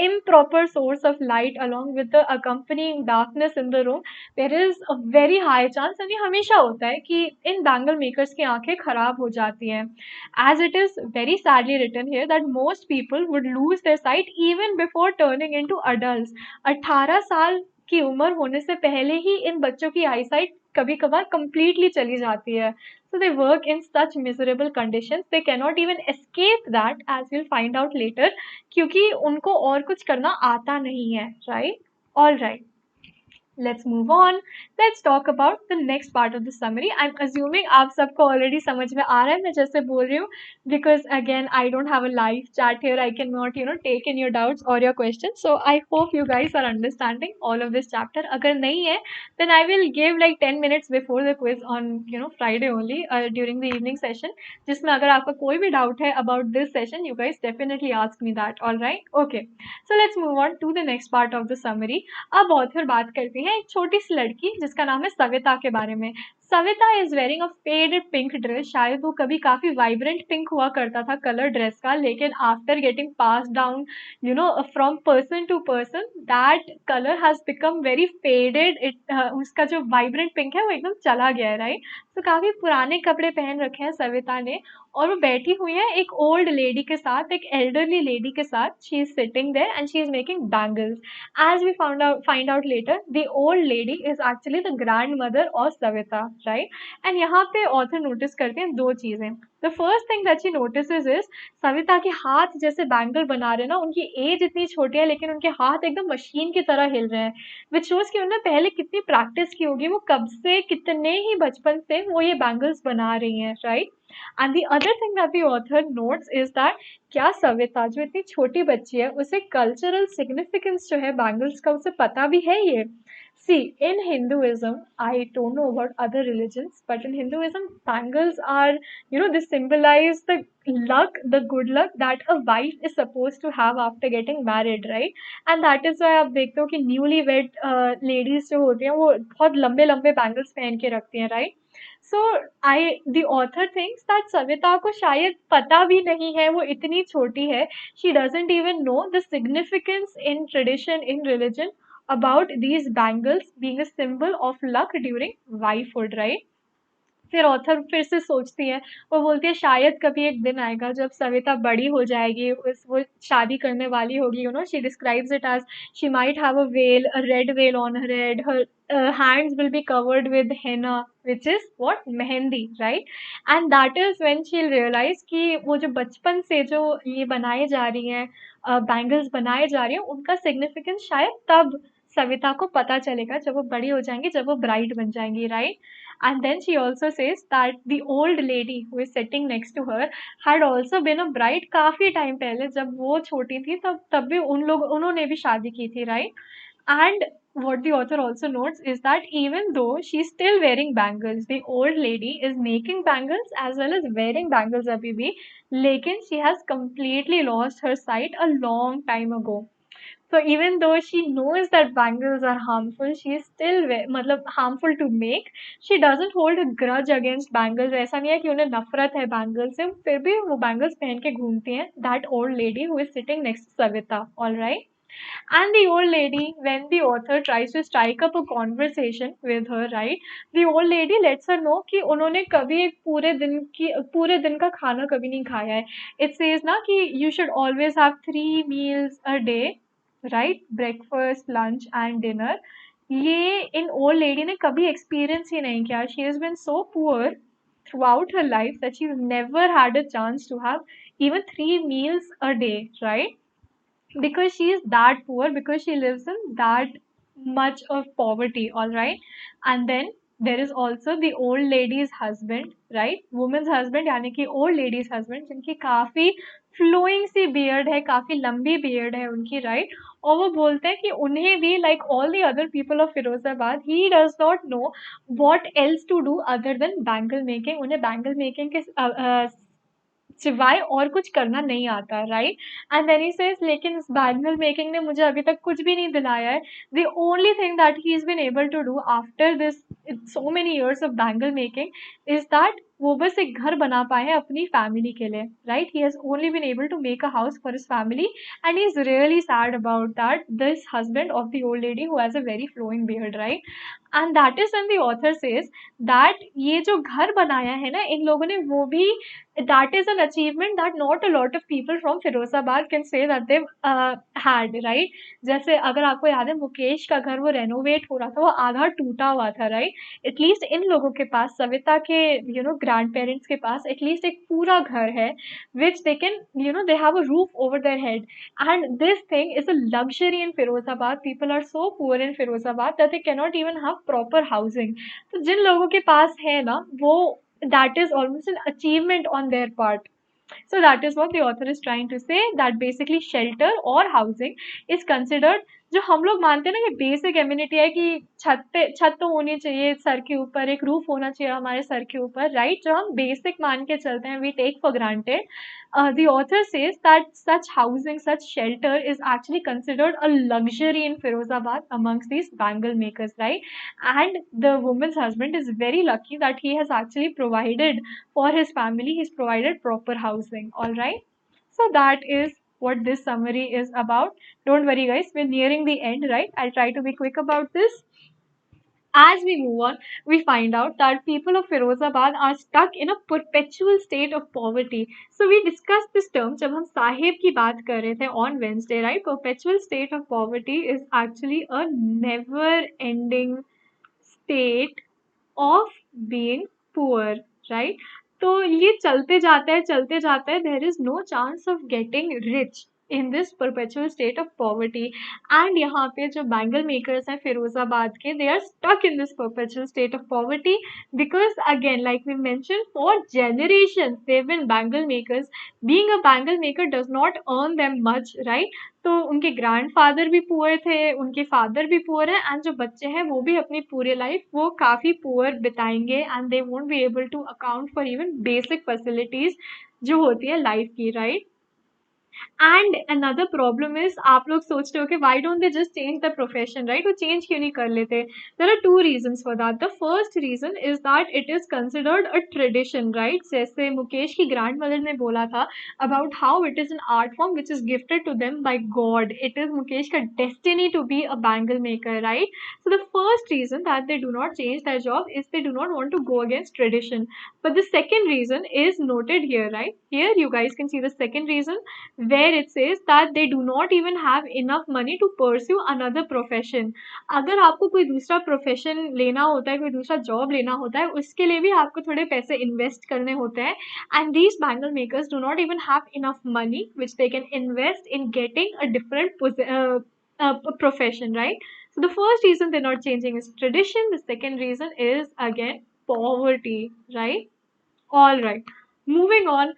improper source of light, along with the accompanying darkness in the room, there is a very high chance, and ये हमेशा होता है कि इन बैंगल मेकर्स की आंखें खराब हो जाती हैं. As it is very sadly written here that most people would lose their sight even before turning into adults. 18 साल की उम्र होने से पहले ही इन बच्चों की आईसाइट कभी कभार completely चली जाती है. So they work in such miserable conditions. They cannot even escape that, as we'll find out later, क्योंकि उनको और कुछ करना आता नहीं है, right? All right. Let's move on. Let's talk about the next part of the summary. I'm assuming आप सबको already समझ में आ रहा है मैं जैसे बोल रही हूँ, because again I don't have a live chat here. I cannot take in your doubts or your questions. So I hope you guys are understanding all of this chapter. अगर नहीं है, then I will give like 10 minutes before the quiz on Friday only during the evening session. जिसमें अगर आपका कोई भी doubt है about this session, you guys definitely ask me that. All right? Okay. So let's move on to the next part of the summary. अब author बात करती हैं एक छोटी सी लड़की जिसका नाम है सविता के बारे में. Savita is wearing a faded pink dress. शायद वो कभी काफी वाइब्रेंट पिंक हुआ करता था कलर ड्रेस का, लेकिन after getting pass down from person to person that colour has become very faded. उसका जो वाइब्रेंट पिंक है वो एकदम चला गया है, राइट? तो काफी पुराने कपड़े पहन रखे हैं सविता ने, और वो बैठी हुई है एक ओल्ड लेडी के साथ, एक एल्डरली लेडी के साथ. She is sitting there and she is making bangles. As we find out later, the old lady is actually the grandmother of Savita, right? And यहाँ पे author notice करते हैं दो चीजें. The first thing that she notices is Savita के हाथ जैसे bangle बना रहे हैं ना, उनकी एज इतनी छोटी है लेकिन उनके हाथ एकदम मशीन की तरह हिल रहे हैं, which shows कि उन्होंने पहले कितनी प्रैक्टिस की होगी. वो कब से, कितने ही बचपन से वो ये बैंगल्स बना रही हैं, right? And the other thing that the author notes is that क्या सविता जो इतनी छोटी बच्ची है उसे कल्चरल सिग्निफिकेंस जो है बैंगल्स का उसे पता भी है ये. See, in Hinduism, I don't know about other religions, but in Hinduism, bangles are, they symbolize the luck, the good luck that a wife is supposed to have after getting married, right? And that is why आप देखते हो कि newly wed ladies जो होती हैं वो बहुत लंबे लंबे bangles पहन के रखती हैं, right? So the author thinks that Savita को शायद पता भी नहीं है, वो इतनी छोटी है. She doesn't even know the significance in tradition, in religion, about these bangles being a symbol of luck during wifehood, right? फिर ऑथर फिर से सोचती है, वो बोलती है शायद कभी एक दिन आएगा जब सविता बड़ी हो जाएगी, वो शादी करने वाली होगी. She describes it as she might have a veil, a red veil on her head, her hands will be covered with henna, which is what, mehndi, right? And that is when she'll realize कि वो जो बचपन से जो ये बनाए जा रही हैं, बैंगल्स बनाए जा रही हैं, उनका सिग्निफिकेंस शायद तब सविता को पता चलेगा जब वो बड़ी हो जाएंगी, जब वो ब्राइड बन जाएंगी, right? And then she also says that the old lady who is sitting next to her had also been a bride काफी टाइम पहले, जब वो छोटी थी तब भी उन्होंने भी शादी की थी, right? And what the author also notes is that even though she's still wearing bangles, the old lady is making bangles as well as wearing bangles abhi bhi, lekin she has completely lost her sight a long time ago. So even though she knows that bangles are harmful, she is still मतलब harmful to make. She doesn't hold a grudge against bangles. ऐसा नहीं है कि उन्हें नफरत है bangles से, फिर भी वो bangles पहन के घूमती हैं. That old lady who is sitting next to Savita, all right? And the old lady, when the author tries to strike up a conversation with her, right? The old lady lets her know कि उन्होंने कभी एक पूरे दिन का खाना कभी नहीं खाया है. It says ना कि you should always have 3 meals a day, right? Breakfast, lunch and dinner. ये इन ओल्ड लेडी ने कभी एक्सपीरियंस ही नहीं किया. She has been so poor throughout her life that she never had a chance to have even 3 meals a day, right? Because she is that poor, because she lives in that much of poverty, all right? And then there is also the old lady's husband, right? Woman's husband यानी कि old lady's husband, जिनकी काफी flowing सी beard है, काफी लंबी beard है उनकी, right? और वो बोलते हैं कि उन्हें भी like all the other people of Firozabad, he does not know what else to do other than bangle making. उन्हें bangle making के सिवाय और कुछ करना नहीं आता, right? And then he says लेकिन इस बैंगल मेकिंग ने मुझे अभी तक कुछ भी नहीं दिलाया है. The only thing that he is been able to do after this so many years of bangle making is that वो बस एक घर बना पाए हैं अपनी फैमिली के लिए, right? He has only been able to make a house for his family and he is really sad about that this husband of the old lady who has a very flowing beard, right? And that is when the author says that ये जो घर बनाया है ना इन लोगों ने, वो भी that is an achievement that not a lot of people from Firozabad can say that they've had, right? जैसे अगर आपको याद है मुकेश का घर वो रेनोवेट हो रहा था, वो आधा टूटा हुआ था, राइट? एटलीस्ट इन लोगों के पास, सविता के ग्रैंड पेरेंट्स के पास एटलीस्ट एक पूरा घर है which they can, they have a roof over their head. And this thing is a luxury in Firozabad. People are so poor in Firozabad that they cannot even have proper housing. तो जिन लोगों के पास है ना वो, that is almost an achievement on their part. So that is what the author is trying to say, that basically shelter or housing is considered, जो हम लोग मानते हैं ना कि बेसिक एम्यूनिटी है कि छत तो होनी चाहिए सर के ऊपर, एक रूफ होना चाहिए हमारे सर के ऊपर, राइट? जो हम बेसिक मान के चलते हैं, we take for granted. The author says that such housing, such shelter is actually considered a luxury in Firozabad amongst these bangle makers, right? And the woman's husband is very lucky that he has actually provided for his family, he's provided proper housing. All right, so that is what this summary is about. Don't worry guys, we're nearing the end, right? I'll try to be quick about this. As we move on, we find out that people of Firozabad are stuck in a perpetual state of poverty. So we discussed this term जब हम साहिब की बात कर रहे थे on Wednesday, right? Perpetual state of poverty is actually a never ending state of being poor, right? तो ये चलते जाता है, there is no chance of getting rich in this perpetual state of poverty. And यहाँ पे जो bangle makers हैं फिरोजाबाद के, they are stuck in this perpetual state of poverty because again, like we mentioned, for generations they've been bangle makers. Being a bangle maker does not earn them much, right? तो उनके grandfather भी poor थे, उनके father भी poor है, and जो बच्चे हैं वो भी अपनी पूरी लाइफ वो काफी पुअर बिताएंगे and they won't be able to account for even basic facilities जो होती है लाइफ की, right? And another problem is, आप लोग सोचते हो कि why don't they just change the profession, right? वो चेंज क्यों नहीं कर लेते? There are two reasons for that. The first reason is that it is considered a tradition, right? जैसे मुकेश की ग्रैंड मदर ने बोला था about how it is an art form which is gifted to them by God. It is Mukesh का destiny to be a bangle maker, right? So the first reason that they do not change their job is they do not want to go against tradition. But the second reason is noted here, right? Here you guys can see the second reason where it says that they do not even have enough money to pursue another profession. अगर आपको कोई दूसरा profession लेना होता है, कोई दूसरा job लेना होता है, उसके लिए भी आपको थोड़े पैसे इन्वेस्ट करने होते हैं. And these bangle makers do not even have enough money which they can invest in getting a different profession, right? So the first reason they're not changing is tradition. The second reason is again poverty, right? All right. Moving on,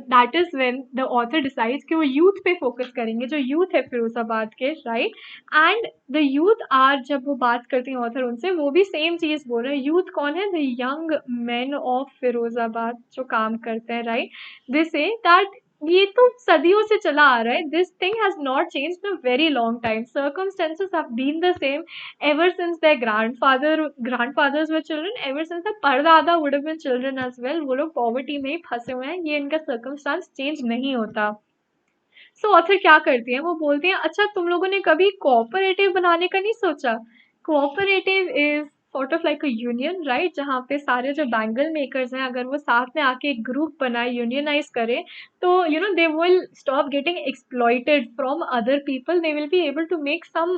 that is when the author decides कि वो youth पे focus करेंगे, जो youth है फिरोजाबाद के, right? And the youth are, जब वो बात करते हैं author उनसे, वो भी same चीज बोल रहे हैं. youth कौन है? The young men of Firozabad जो काम करते हैं, right? They say that ये तो सदियों से चला आ रहा है. This thing has not changed in a very long time. Circumstances have been the same ever since their grandfathers were children, ever since the pardada would have been children as well. वो लोग poverty में ही फंसे हुए हैं, ये इनका circumstance change नहीं होता. सो ऑथर क्या करती है, वो बोलती है अच्छा तुम लोगों ने कभी कोऑपरेटिव बनाने का नहीं सोचा? Cooperative is sort of like a union, right? जहाँ पे सारे जो बैंगल मेकर्स हैं अगर वो साथ में आके एक ग्रुप बनाए, यूनियनाइज करें, तो they will stop getting exploited from other people. They will be able to make some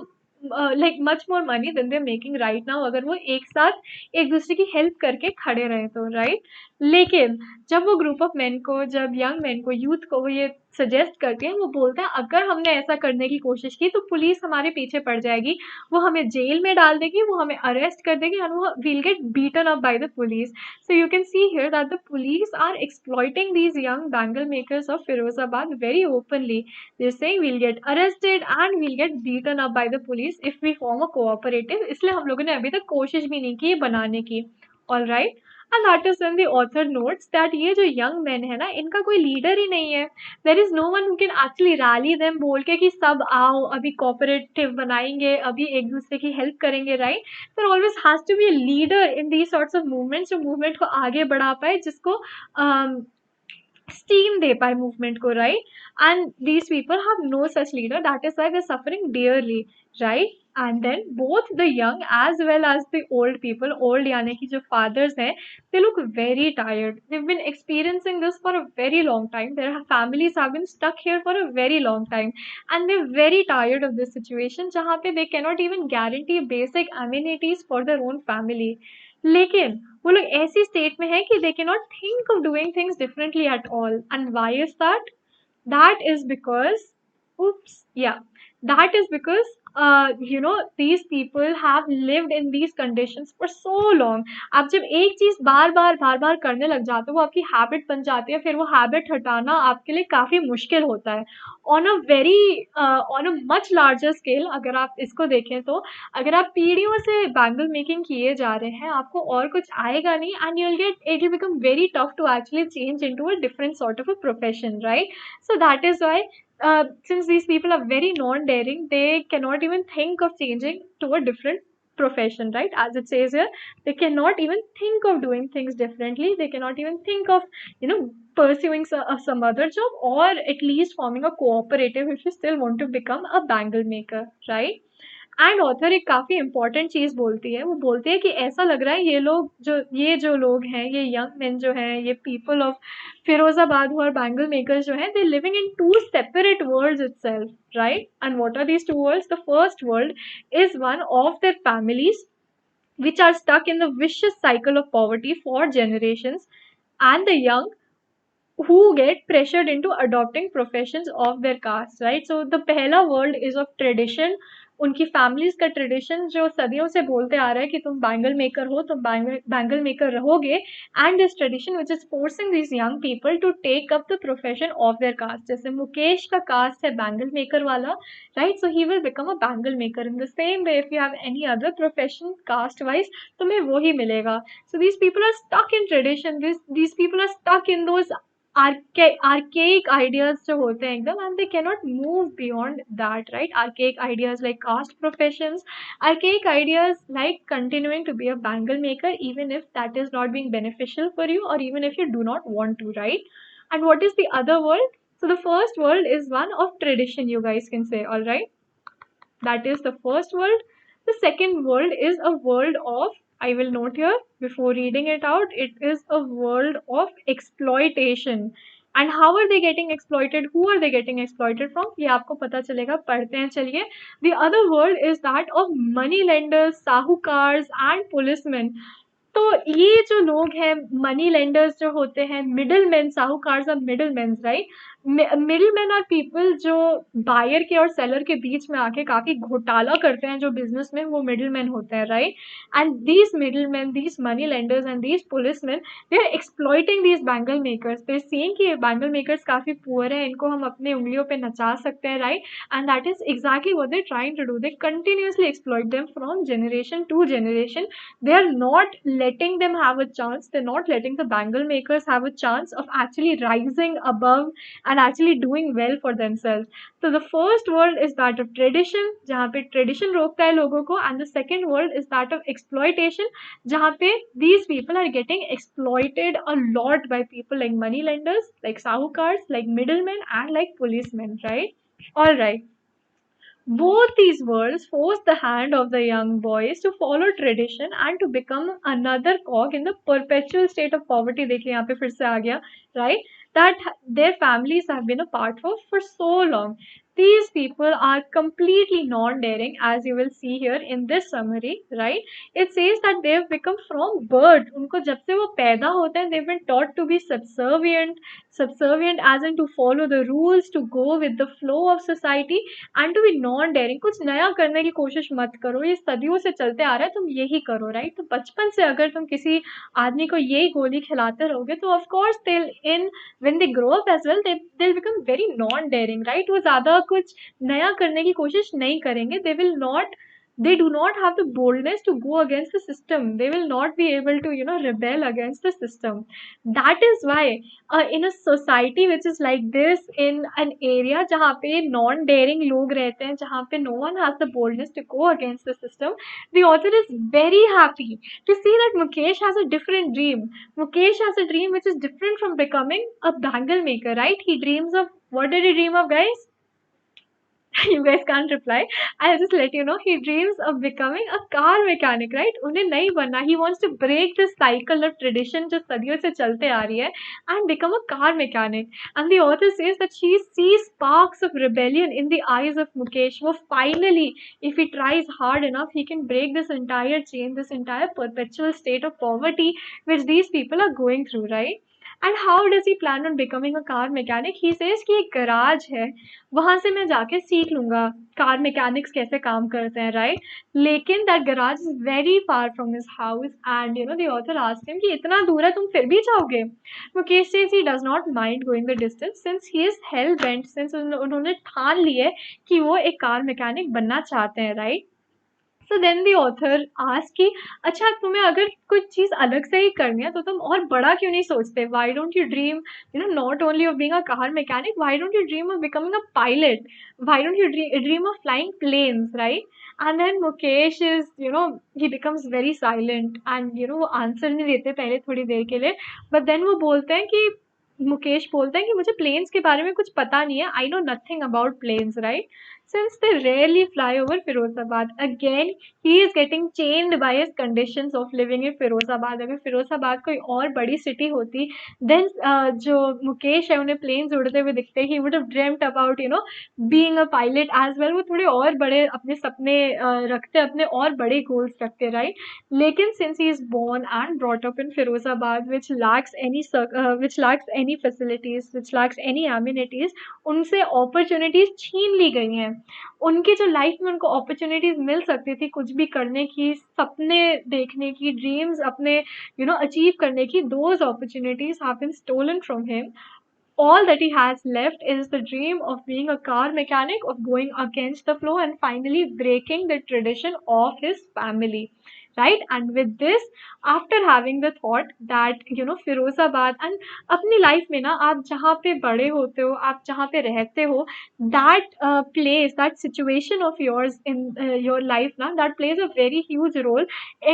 like much more money than they making right now, अगर वो एक साथ एक दूसरे की हेल्प करके खड़े रहे तो, राइट? लेकिन जब वो ग्रुप ऑफ मेन को, जब यंग मेन को, यूथ को वो ये सजेस्ट करते हैं, वो बोलते हैं अगर हमने ऐसा करने की कोशिश की तो पुलिस हमारे पीछे पड़ जाएगी, वो हमें जेल में डाल देगी, वो हमें अरेस्ट कर देगी and we'll get beaten up by the police. So you can see here that the police are exploiting these young bangle makers of Firozabad very openly. They're saying we'll get arrested and we'll get beaten up by the police if we form a cooperative. इसलिए हम लोगों ने अभी तक कोशिश भी नहीं की बनाने की. All right. And that is when the author notes that ये जो young men है ना, इनका कोई leader ही नहीं है. There is no one who can actually rally them बोल के कि सब आओ अभी cooperative बनाएंगे, अभी एक दूसरे की help करेंगे, right? There always has to be a leader in these sorts of movements जो movement को आगे बढ़ा पाए, जिसको steam दे पाए movement को, right? And these people have no such leader. That is why they're suffering dearly, right? And then both the young as well as the old people, old यानी कि जो fathers हैं, they look very tired. They've been experiencing this for a very long time. Their families have been stuck here for a very long time, and they're very tired of this situation जहाँ पे they cannot even guarantee basic amenities for their own family. लेकिन वो लोग ऐसी state में है कि they cannot think of doing things differently at all. And why is that? That is because, oops, yeah, that is because, these people have lived in these conditions for so long. आप जब एक चीज बार बार करने लग जाते हो, वो आपकी हैबिट बन जाती है, फिर वो हैबिट हटाना आपके लिए काफी मुश्किल होता है. On a much larger scale अगर आप इसको देखें तो, अगर आप पीढ़ियों से बैंगल मेकिंग किए जा रहे हैं, आपको और कुछ आएगा नहीं, and you will get it will become very tough to actually change into a different sort of a profession, right? So that is why, since these people are very non-daring, they cannot even think of changing to a different profession, right? As it says here, they cannot even think of doing things differently. They cannot even think of, pursuing some other job, or at least forming a cooperative if you still want to become a bangle maker, right? And author एक काफी important चीज बोलती है. वो बोलती है कि ऐसा लग रहा है ये जो लोग हैं, ये यंग मेन जो हैं, ये पीपल ऑफ फिरोजाबाद और बैंगल मेकर्स जो हैं, they living in two separate worlds itself, right? And what are these two worlds? The first world is one of their families which are stuck in the vicious cycle of poverty for generations, and the young who get pressured into adopting professions of their caste, right? So the पहला world is of tradition. उनकी families का tradition जो सदियों से बोलते आ रहा है कि तुम बैंगल मेकर हो, तुम बैंगल मेकर रहोगे, and this tradition which is forcing these young people to take up the profession of their caste. जैसे मुकेश का caste है बैंगल मेकर वाला, right? So he will become a bangle maker. In the same way, if you have any other profession caste wise, तुम्हें वो ही मिलेगा. So these people are stuck in tradition. These people are stuck in those archaic ideas जो होते हैं एकदम, and they cannot move beyond that, right? Archaic ideas like caste professions, archaic ideas like continuing to be a bangle maker even if that is not being beneficial for you, or even if you do not want to, right? And what is the other world? So the first world is one of tradition, you guys can say, all right? That is the first world. The second world is a world of, I will note here before reading it out, it is a world of exploitation. And how are they getting exploited? Who are they getting exploited from? ये आपको पता चलेगा, पढ़ते हैं चलिए. The other world is that of money lenders, sahukars and policemen. तो ये जो लोग हैं, मनी लेंडर्स जो होते हैं, मिडिल मैन, साहूकार्स और middle man, right? Middle man are people जो बायर के और सेलर के बीच में आके काफी घोटाला करते हैं जो बिजनेस में, वो मिडिल मैन होते हैं, right? And these middle man, these money lenders and these police man, they are exploiting these bangle makers. They seeing कि बैंगल मेकर्स काफी पुअर है, इनको हम अपने उंगलियों पे नचा सकते हैं, right? And that is exactly what they trying to do. They continuously exploit them from generation to generation. They are not letting them have a chance. They're not letting the bangle makers have a chance of actually rising above and actually doing well for themselves. So the first world is that of tradition, जहाँ पे tradition रोकता है लोगों को, and the second world is that of exploitation, जहाँ पे these people are getting exploited a lot by people like money lenders, like sahukars, like middlemen, and like policemen, right? All right. Both these worlds force the hand of the young boys to follow tradition and to become another cog in the perpetual state of poverty. देखिए यहाँ पे फिर से आ गया, right? That their families have been a part of for so long. These people are completely non-daring, as you will see here in this summary, right? It says that they have become from birth. उनको जब से वो पैदा होते हैं, they've been taught to be subservient as in to follow the rules, to go with the flow of society, and to be non-daring. कुछ नया करने की कोशिश मत करो, ये सदियों से चलते आ रहा है, तुम यही करो, राइट? तो बचपन से अगर तुम किसी आदमी को यही गोली खिलाते रहोगे, तो of course when they grow up as well, they'll become very non-daring, right? वो ज्यादा कुछ नया करने की कोशिश नहीं करेंगे. They will not they do not have the boldness to go against the system. They will not be able to, rebel against the system. That is why, in a society which is like this, in an area जहाँ पे non daring लोग रहते हैं, जहाँ पे no one has the boldness to go against the system, the author is very happy to see that Mukesh has a different dream. Mukesh has a dream which is different from becoming a bangle maker, right? He dreams of, what did he dream of, guys? You guys can't reply. I'll just let you know. He dreams of becoming a car mechanic, right? उन्हें नहीं बनना. He wants to break this cycle of tradition जो सदियों से चलते आ रही है and become a car mechanic. And the author says that she sees sparks of rebellion in the eyes of Mukesh. वो finally, if he tries hard enough, he can break this entire chain, this entire perpetual state of poverty which these people are going through, right? And how does he plan on becoming a car mechanic? He says कि एक garage है, वहां से मैं जाके सीख लूंगा car mechanics कैसे काम करते हैं, राइट? लेकिन that garage is very far from his house and the author asked him कि इतना दूर है, तुम फिर भी जाओगे? Mukesh says he does not mind going the distance since he is hello bent, since उन्होंने ठान ली है कि वो एक कार मैकेनिक बनना चाहते हैं, right? So then the author ask कि अच्छा, तुम्हें अगर कुछ चीज अलग से ही करनी है तो तुम और बड़ा क्यों नहीं सोचते? Why don't you dream, not only of being a car mechanic, why don't you dream of becoming a pilot? Why don't you dream of flying planes, right? And then Mukesh is, he becomes very silent and वो answer नहीं देते पहले थोड़ी देर के लिए, but then वो बोलते हैं कि मुकेश बोलते हैं कि मुझे प्लेन्स के बारे में कुछ पता नहीं है, I know nothing about planes, right? Since they rarely fly over Firozabad, again he is getting chained by his conditions of living in Firozabad. अगर फिरोजाबाद कोई और बड़ी सिटी होती, then जो मुकेश है उन्हें प्लेन्स उड़ते हुए दिखते, he would have dreamt about being a pilot as well. वो थोड़े और बड़े अपने सपने रखते, अपने और बड़े गोल्स रखते, राइट? लेकिन since he is born and brought up in Firozabad, which lacks any facilities, which lacks any amenities, उनसे अपॉर्चुनिटीज छीन ली गई हैं. उनकी जो लाइफ में उनको अपॉर्चुनिटीज मिल सकती थी कुछ भी करने की, सपने देखने की, ड्रीम्स अपने अचीव करने की, those opportunities have been stolen from him. All that he has left is the dream of being a car mechanic, of going against the flow and finally breaking the tradition of his family, right? And with this, after having the thought that Firozabad and अपनी life में ना, आप जहाँ पे बड़े होते हो, आप जहाँ पे रहते हो, that place, that situation of yours in your life ना, that plays a very huge role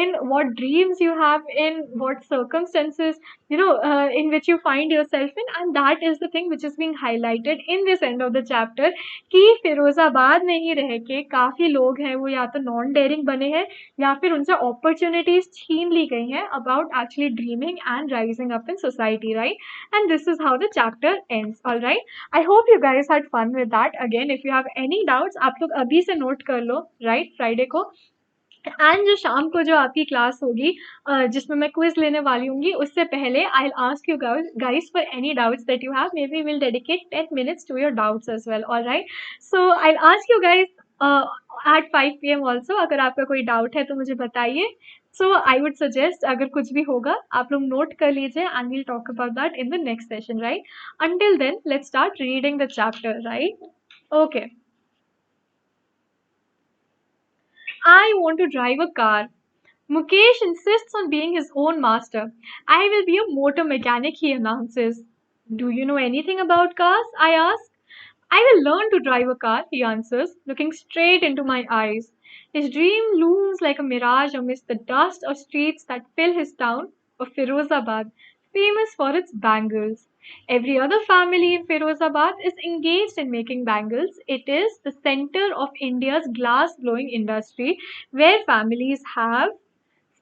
in what dreams you have, in what circumstances in which you find yourself in. And that is the thing which is being highlighted in this end of the chapter कि फिरोजाबाद में ही रह के काफी लोग हैं वो या तो नॉन डेयरिंग बने हैं या फिर उनसे अपॉर्चुनिटीज छीन ली गई हैं about actually dreaming and rising up in society, right? And this is how the chapter ends. All right, I hope you guys had fun with that. Again, if you have any doubts, आप लोग अभी से note कर लो, right? Friday को and जो शाम को जो आपकी क्लास होगी जिसमें मैं क्विज लेने वाली हूँगी, उससे पहले I will ask you guys for any doubts that you have. Maybe we'll dedicate 10 minutes to your doubts as well. All right, so I'll ask you guys at 5 p.m. also. अगर आपका कोई doubt है तो मुझे बताइए. So I would suggest अगर कुछ भी होगा आप लोग नोट कर लीजिए and we'll talk about that in the next session, right? Until then, let's start reading the chapter, right? Okay. I want to drive a car. Mukesh insists on being his own master. I will be a motor mechanic, he announces. Do you know anything about cars? I ask. I will learn to drive a car, he answers, looking straight into my eyes. His dream looms like a mirage amidst the dust of streets that fill his town of Firozabad, famous for its bangles. Every other family in Firozabad is engaged in making bangles. It is the center of India's glass blowing industry, where families have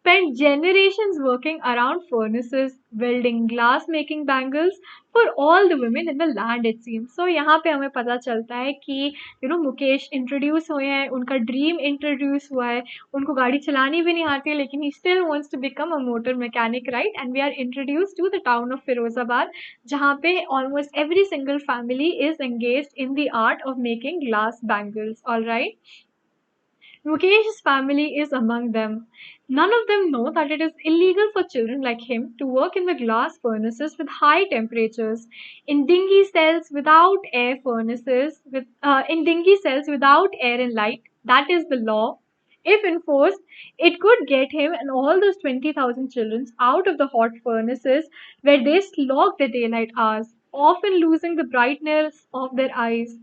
spent generations working around furnaces, building glass making bangles for all the women in the land, it seems. So यहाँ पे हमें पता चलता है कि Mukesh introduce हुए हैं, उनका ड्रीम इंट्रोड्यूस हुआ है, उनको गाड़ी चलानी भी नहीं आती लेकिन he still wants to become a motor mechanic, right? And we are introduced to the town of Firozabad जहाँ पे almost every single family is engaged in the art of making glass bangles. All right. Mukesh's family is among them. None of them know that it is illegal for children like him to work in the glass furnaces with high temperatures, in dingy cells without air furnaces, in dingy cells without air and light. That is the law. If enforced, it could get him and all those 20,000 children out of the hot furnaces where they slog the daylight hours, often losing the brightness of their eyes.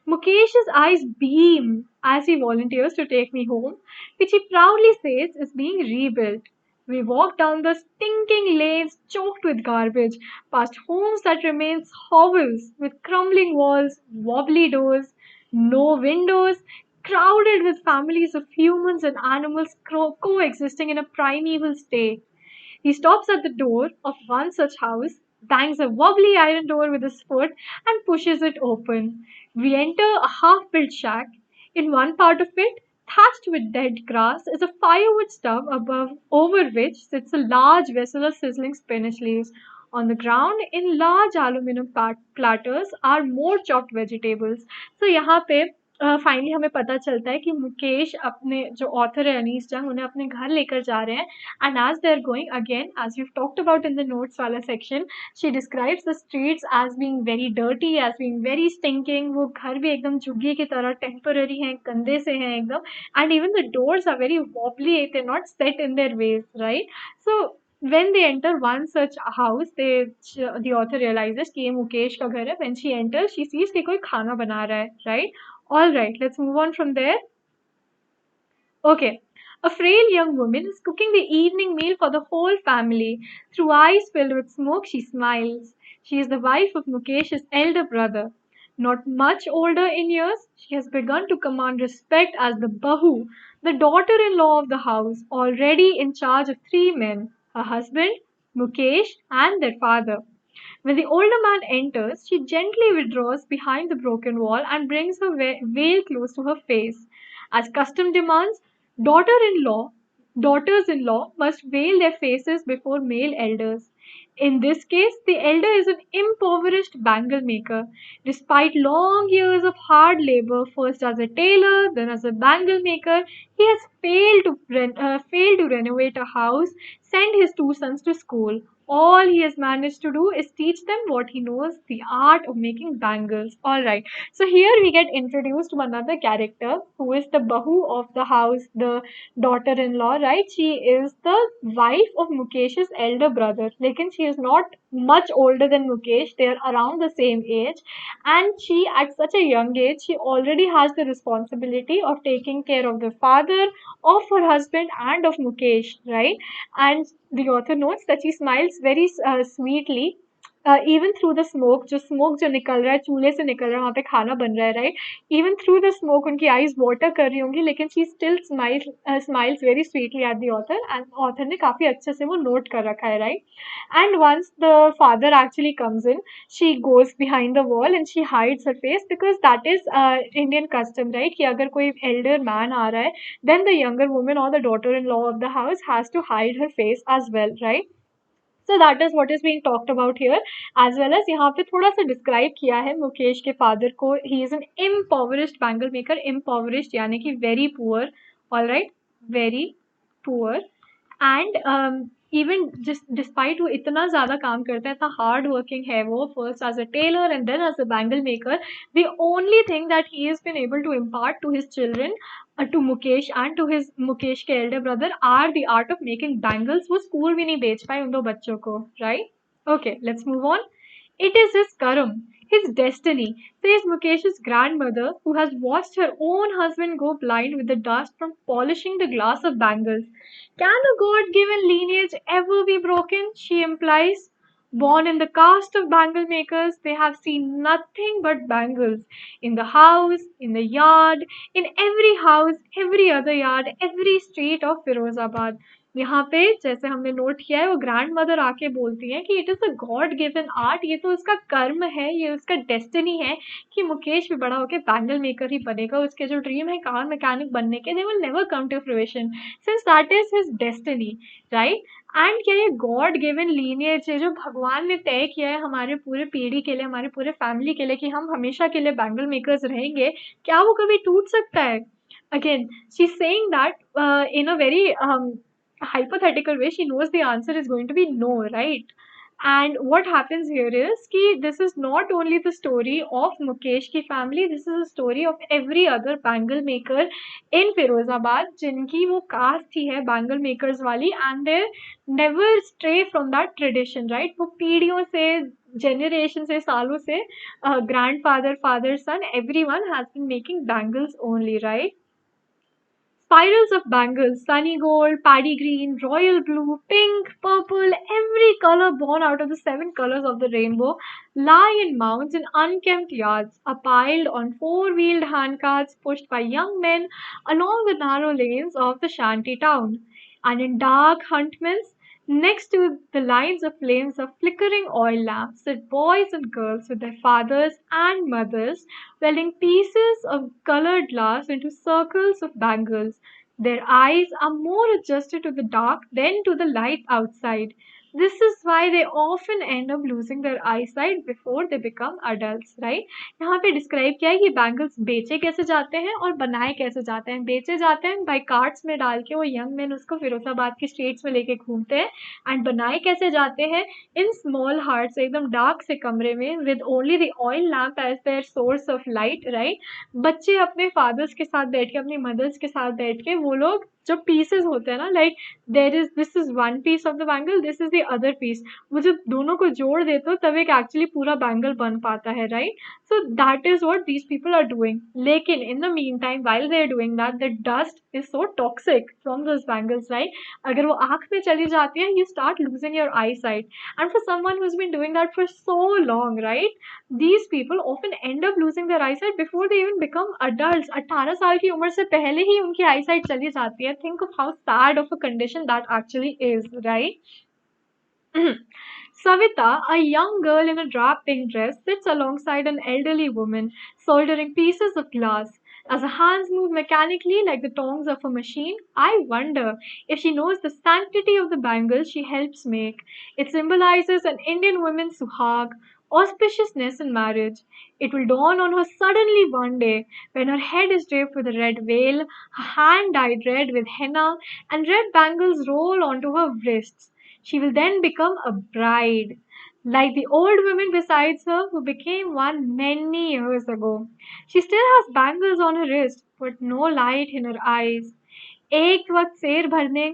Mukesh's eyes beam as he volunteers to take me home, which he proudly says is being rebuilt. We walk down the stinking lanes choked with garbage, past homes that remain hovels with crumbling walls, wobbly doors, no windows, crowded with families of humans and animals coexisting in a primeval state. He stops at the door of one such house, bangs a wobbly iron door with his foot, and pushes it open. We enter a half built shack. In one part of it, thatched with dead grass, is a firewood stove over which sits a large vessel of sizzling spinach leaves. On the ground, in large aluminum platters, are more chopped vegetables. So यहाँ पे finally हमें पता चलता है कि मुकेश अपने जो author है अनीस जंग उन्हें अपने घर लेकर जा रहे हैं. And as they're going again, as we've talked about in the notes wala section, she describes the streets as being very dirty, as being very stinking. वो घर भी एकदम झुग्गी की तरह temporary हैं, गंदे से हैं एकदम. And even the doors are very wobbly, they're not set in their ways, right? So when they enter one such house, the author realizes कि ये मुकेश का घर है. When she enters, she sees कि कोई खाना बना रहा है, right? All right, let's move on from there. Okay. A frail young woman is cooking the evening meal for the whole family. Through eyes filled with smoke, she smiles. She is the wife of Mukesh's elder brother. Not much older in years, she has begun to command respect as the Bahu, the daughter in law of the house, already in charge of three men her husband, Mukesh, and their father. When the older man enters, she gently withdraws behind the broken wall and brings her veil close to her face. As custom demands, daughter-in-law, daughters-in-law must veil their faces before male elders. In this case, the elder is an impoverished bangle maker. Despite long years of hard labor, first as a tailor, then as a bangle maker, he has failed to renovate a house, send his two sons to school. All he has managed to do is teach them what he knows, the art of making bangles. Alright, so here we get introduced to another character who is the Bahu of the house, the daughter in law, right? She is the wife of Mukesh's elder brother. Lekin she is not much older than Mukesh, they are around the same age. And she, at such a young age, she already has the responsibility of taking care of the father, of her husband, and of Mukesh, right? And the author notes that she smiles very sweetly even through the smoke जो निकल रहा है चूल्हे से निकल रहा है वहाँ पे खाना बन रहा है right even through the smoke उनकी आईज वाटर कर रही होंगी लेकिन she still smiles very sweetly at the author and author ने काफी अच्छे से वो नोट कर रखा है right and once the father actually comes in she goes behind the wall and she hides her face because that is Indian custom right कि अगर कोई एल्डर मैन आ रहा है then the younger woman or the daughter-in-law of the house has to hide her face as well, right? So that is what is being talked about here as well as यहाँ पे थोड़ा सा describe किया है मुकेश के father को he is an impoverished bangle maker impoverished यानी कि very poor all right very poor and even just despite वो इतना ज़्यादा काम करता है इतना hard working है वो first as a tailor and then as a bangle maker the only thing that he has been able to impart to his children to Mukesh and to his Mukesh के elder brother are the art of making bangles वो school भी नहीं बेच पाए उन दो बच्चों को right okay let's move on it is his karam his destiny says Mukesh's grandmother who has watched her own husband go blind with the dust from polishing the glass of bangles can a god-given lineage ever be broken she implies born in the caste of bangle makers they have seen nothing but bangles in the house in the yard in every house, every other yard, every street of Firozabad. यहाँ पे जैसे हमने note किया है वो grand mother आके बोलती हैं कि it is a God given art ये तो उसका कर्म है ये उसका डेस्टिनी है कि मुकेश भी बड़ा होके बैंगल मेकर ही बनेगा उसके जो ड्रीम है कार मैकेनिक बनने के they will never come to fruition since that is his destiny right and क्या ये गॉड गिवन लीनियज है जो भगवान ने तय किया है हमारे पूरे पीढ़ी के लिए हमारे पूरे फैमिली के लिए कि हम हमेशा के लिए बैंगल मेकर्स रहेंगे क्या वो कभी टूट सकता है again she's saying that in a very hypothetical way she knows the answer is going to be no right And what happens here is कि this is not only the story of Mukesh की family, this is a story of every other bangle maker in Firozabad जिनकी वो caste ही है bangle makers वाली, and they never stray from that tradition, right? वो पीढ़ियों से generation से सालों से grandfather, father, son, everyone has been making bangles only, right? Spirals of bangles, sunny gold, paddy green, royal blue, pink, purple, every color born out of the seven colors of the rainbow, lie in mounds in unkempt yards, are piled on four-wheeled handcarts pushed by young men along the narrow lanes of the shanty town. And in dark huntments, next to the lines of flames of flickering oil lamps, sit boys and girls with their fathers and mothers, welding pieces of colored glass into circles of bangles. Their eyes are more adjusted to the dark than to the light outside. This is why they often end up losing their eyesight before they become adults, right? यहाँ पे describe किया है कि bangles बेचे कैसे जाते हैं और बनाए कैसे जाते हैं। बेचे जाते हैं बाई कार्ट्स में डाल के, वो यंग मैन उसको फिरोजाबाद की स्ट्रीट्स में लेके घूमते हैं। एंड बनाए कैसे जाते हैं? इन स्मॉल हार्ट्स, एकदम डार्क से कमरे में, with only the oil lamp as their source of light, right? बच्चे अपने फादर्स के साथ बैठ के, अपनी मदर्स के साथ बैठ के, वो लोग जो पीसेस होते हैं ना, like there is this is one piece of the bangle, this is the other piece, वो जब दोनों को जोड़ देते हो तब एक एक्चुअली पूरा बैंगल बन पाता है, right? So that is what these people are doing. लेकिन in the meantime, while they are doing that, the dust is so toxic from those bangles, right? अगर वो आँख में चली जाती है, you start losing your eyesight. And for someone who's been doing that for so long, right? These people often end up losing their eyesight before they even become adults. 18 साल की उम्र से पहले ही उनकी eyesight चली जाती है. Think of how sad of a condition that actually is, right? Savita, a young girl in a drab pink dress, sits alongside an elderly woman, soldering pieces of glass. As her hands move mechanically like the tongs of a machine, I wonder if she knows the sanctity of the bangle she helps make. It symbolizes an Indian woman's suhag, auspiciousness in marriage. It will dawn on her suddenly one day when her head is draped with a red veil, her hand dyed red with henna, and red bangles roll onto her wrists. She will then become a bride, like the old women besides her who became one many years ago. She still has bangles on her wrist, but no light in her eyes. एक वक्त शेर भरने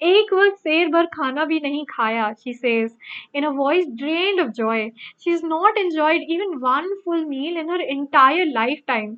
एक वक्त शेर भर खाना भी नहीं खाया, she says, in a voice drained of joy. She's not enjoyed even one full meal in her entire lifetime.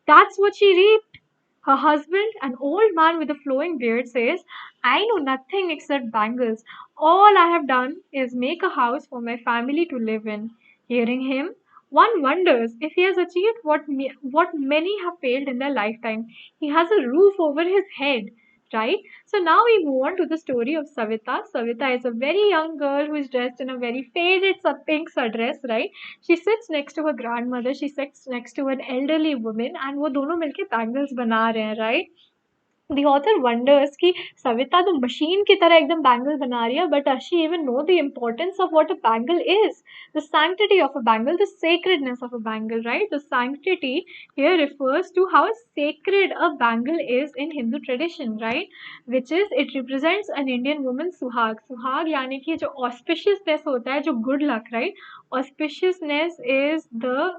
That's what she reaped. Her husband, an old man with a flowing beard, says, I know nothing except bangles. All I have done is make a house for my family to live in. Hearing him, one wonders if he has achieved what many have failed in their lifetime. He has a roof over his head, right? So now we move on to the story of Savita. Savita is a very young girl who is dressed in a very faded pink dress, right? She sits next to her grandmother, she sits next to an elderly woman, and वो दोनों मिलके bangles बना रहे हैं, right? The author wonders कि सविता तो machine की तरह एकदम बैंगल बना रही है, but does she even know the importance of what a bangle is? The sanctity of a bangle, the sacredness of a bangle, right? The sanctity here refers to how sacred a bangle is in Hindu tradition, right? Which is, it represents an Indian woman's suhag. Suhag यानी कि जो auspiciousness होता है, जो good luck, right? Auspiciousness is the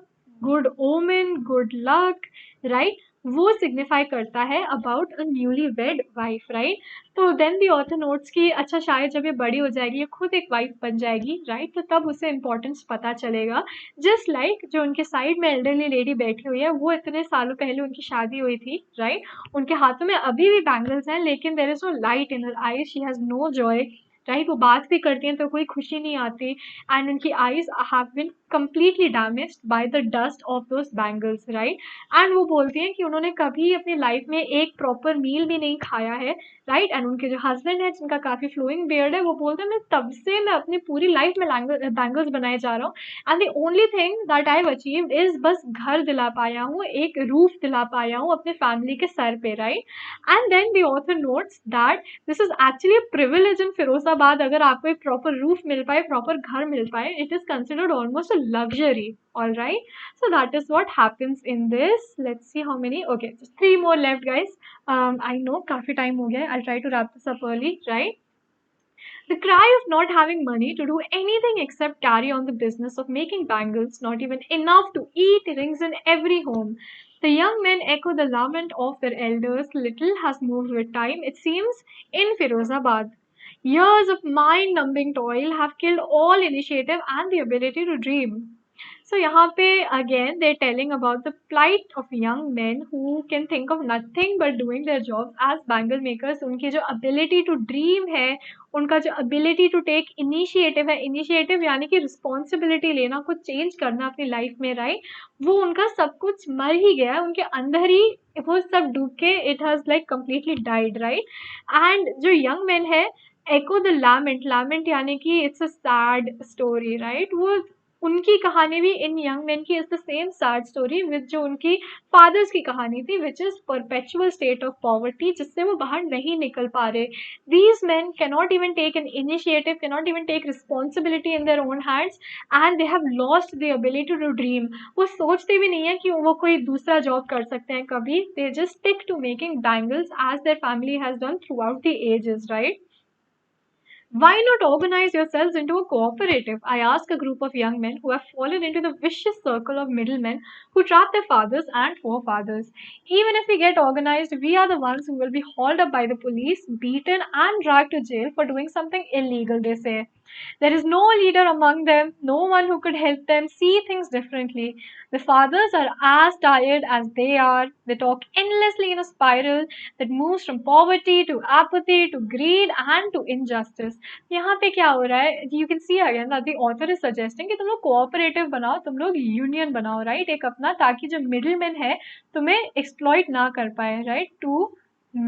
good omen, good luck, right? वो signify करता है about a newly wed wife, right? तो देन द ऑथर नोट्स कि अच्छा शायद जब ये बड़ी हो जाएगी, ये खुद एक वाइफ बन जाएगी, राइट? तो तब उसे इम्पोर्टेंस पता चलेगा। जस्ट लाइक जो उनके साइड में एल्डरली लेडी बैठी हुई है, वो इतने सालों पहले उनकी शादी हुई थी, राइट? उनके हाथों में अभी भी बैंगल्स हैं, लेकिन there is no light in her eyes, she has no joy, right? वो बात भी करती हैं तो कोई खुशी नहीं आती, एंड उनकी eyes have been completely damaged by the dust of those bangles, right? And वो बोलती हैं कि उन्होंने कभी अपनी लाइफ में एक प्रॉपर मील भी नहीं खाया है, राइट? एंड उनके जो हस्बैंड है जिनका काफ़ी फ्लोइंग बियर्ड है, वो बोलते हैं मैं तब से मैं अपनी पूरी लाइफ में बैंगल्स बनाए जा रहा हूँ, and the only thing that I have achieved is बस घर दिला पाया हूँ, एक रूफ दिला पाया हूँ अपने फैमिली के सर पे, right? And then the author notes that this is actually a privilege in Firozabad. अगर आपको एक प्रॉपर रूफ मिल पाए, प्रॉपर घर मिल पाए, it is considered almost a luxury. All right, so that is what happens in this. Let's see how many. Okay, just 3 more left, guys. I know काफी time हो गया है. I'll try to wrap this up early, right? The cry of not having money to do anything except carry on the business of making bangles, not even enough to eat, rings in every home. The young men echo the lament of their elders. Little has moved with time, it seems, in Firozabad. Years of mind numbing toil have killed all initiative and the ability to dream. So यहाँ पे again they're telling about the plight of young men who can think of nothing but doing their jobs as bangle makers. उनकी जो ability to dream है, उनका जो ability to take initiative है, initiative यानी कि responsibility लेना, कुछ change करना अपनी life में, right? वो उनका सब कुछ मर ही गया है, उनके अंदर ही वो सब डूब के it has like completely died, right? And जो young men है echo the lament यानी कि it's a sad story, right? वो उनकी कहानी भी इन यंग मेन की is the same sad story with जो उनकी फादर्स की कहानी थी which is perpetual state of poverty जिससे वो बाहर नहीं निकल पा रहे. These man cannot even take an initiative, cannot even take responsibility in their own hands and they have lost the ability to dream. वो सोचते भी नहीं है कि वो कोई दूसरा जॉब कर सकते हैं कभी. They just stick to making bangles as their family has done throughout the ages, right? Why not organize yourselves into a cooperative? I ask a group of young men who have fallen into the vicious circle of middlemen who trap their fathers and forefathers. Even if we get organized, we are the ones who will be hauled up by the police, beaten, and dragged to jail for doing something illegal, they say. There is no leader among them, no one who could help them see things differently. The fathers are as tired as they are. They talk endlessly in a spiral that moves from poverty to apathy to greed and to injustice. यहाँ पे क्या हो रहा है? You can see again that the author is suggesting कि तुम लोग cooperative बनाओ, तुम लोग union बनाओ, right? एक अपना, ताकि जो middleman है तुम्हें exploit ना कर पाए, right? To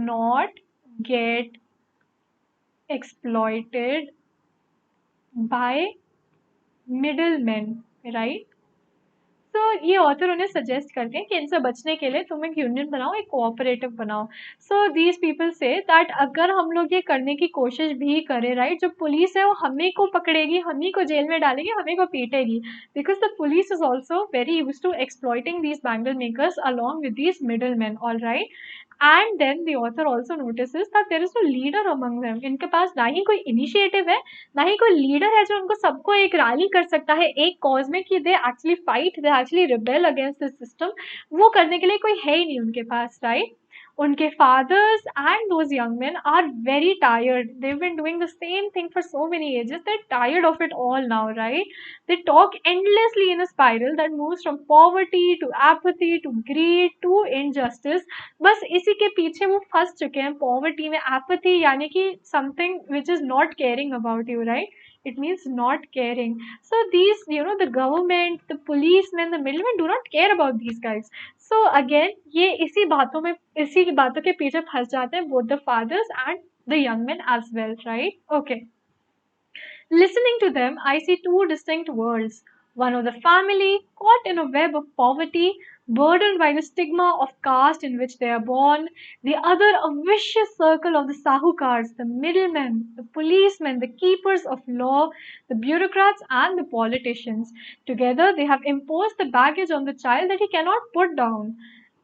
not get exploited by middlemen, right? तो ये ऑथर उन्हें सजेस्ट करते हैं कि इनसे बचने के लिए तुम एक यूनियन बनाओ, एक कोऑपरेटिव बनाओ. So these people say that अगर हम लोग ये करने की कोशिश भी करें, राइट, जो पुलिस है वो हमें को पकड़ेगी, हमें को जेल में डालेगी, हमें को पीटेगी, because the police is also very use to exploiting these bangle makers along with these middle man, all right. And then the author also notices that there is no leader among them. इनके पास ना ही कोई initiative है, ना ही कोई leader है जो उनको सबको एक रैली कर सकता है एक कॉज में कि they actually fight, they actually rebel against this system. वो करने के लिए कोई है ही नहीं उनके पास, राइट? उनके fathers and those young men are very tired. They've been doing the same thing for so many ages. They're tired of it all now, right? They talk endlessly in a spiral that moves from poverty to apathy to greed to injustice. बस इसी के पीछे वो फंस चुके हैं, poverty में, apathy यानी कि something which is not caring about you, right? It means not caring. So these, the government, the policemen, the middlemen do not care about these guys. So again, ये इसी बातों में, इसी बातों के पीछे फंस जाते हैं both the fathers and the young men as well, right? Okay. Listening to them, I see two distinct worlds. One of the family, caught in a web of poverty, burdened by the stigma of caste in which they are born. The other, a vicious circle of the sahukars, the middlemen, the policemen, the keepers of law, the bureaucrats, and the politicians. Together, they have imposed the baggage on the child that he cannot put down.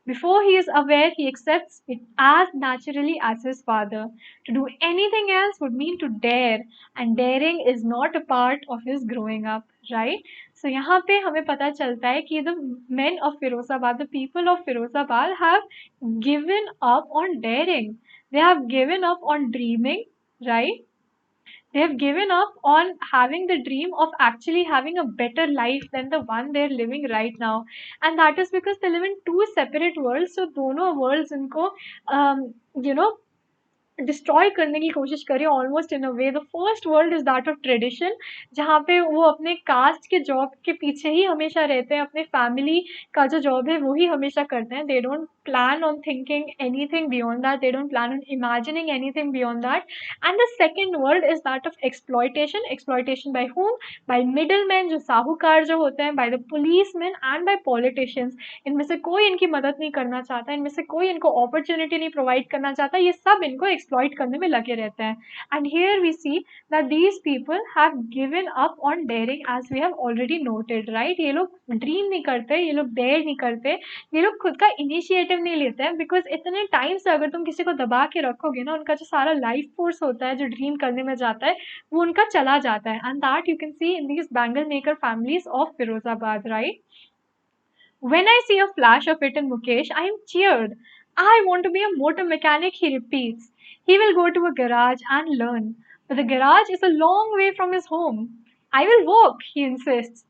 Before he is aware, he accepts it as naturally as his father. To do anything else would mean to dare, and daring is not a part of his growing up, right? So यहाँ पे हमें पता चलता है कि the men of Firozabad, the people of Firozabad have given up on daring. They have given up on dreaming, right? They have given up on having the dream of actually having a better life than the one they're living right now. And that is because they live in two separate worlds. So दोनों worlds इनको you know destroy करने की कोशिश करी almost in a way. The first world is that of tradition, जहाँ पे वो अपने कास्ट के जॉब के पीछे ही हमेशा रहते हैं, अपने फैमिली का जो जॉब है वो ही हमेशा करते हैं. They don't plan on thinking anything beyond that, they don't plan on imagining anything beyond that. And the second world is that of exploitation. Exploitation by whom? By middle man, जो साहूकार जो होते हैं, by the police man and by politicians. इनमें से कोई इनकी मदद नहीं करना चाहता, इनमें से कोई इनको अपॉर्चुनिटी नहीं प्रोवाइड करना चाहता, ये सब इनको एक्सप्लॉइट करने में लगे रहते हैं. And here we see that these people have given up on daring as we have already noted, right? ये लोग ड्रीम नहीं करते, ये लोग डेयर नहीं करते, ये लोग खुद का इनिशिएटिव इनिशिएटिव नहीं लेते हैं, बिकॉज इतने टाइम से अगर तुम किसी को दबा के रखोगे ना, उनका जो सारा लाइफ फोर्स होता है जो ड्रीम करने में जाता है वो उनका चला जाता है. And that you can see in these bangle maker families of Firozabad, right? When I see a flash of it in Mukesh, I am cheered. I want to be a motor mechanic, he repeats. He will go to a garage and learn. But the garage is a long way from his home. I will walk, he insists.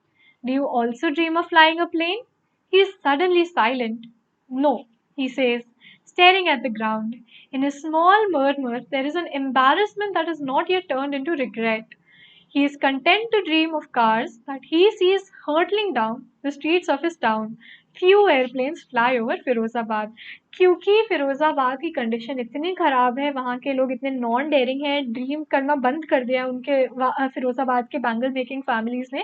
Do you also dream of flying a plane? He is suddenly silent. No, he says, staring at the ground. In his small murmur, there is an embarrassment that has not yet turned into regret. He is content to dream of cars that he sees hurtling down the streets of his town. Few airplanes fly over Firozabad, क्योंकि फिरोजाबाद की condition इतनी खराब है, वहाँ के लोग इतने non dairying हैं, ड्रीम करना बंद कर दिया है उनके फिरोजाबाद के बैंगल मेकिंग फैमिलीज ने.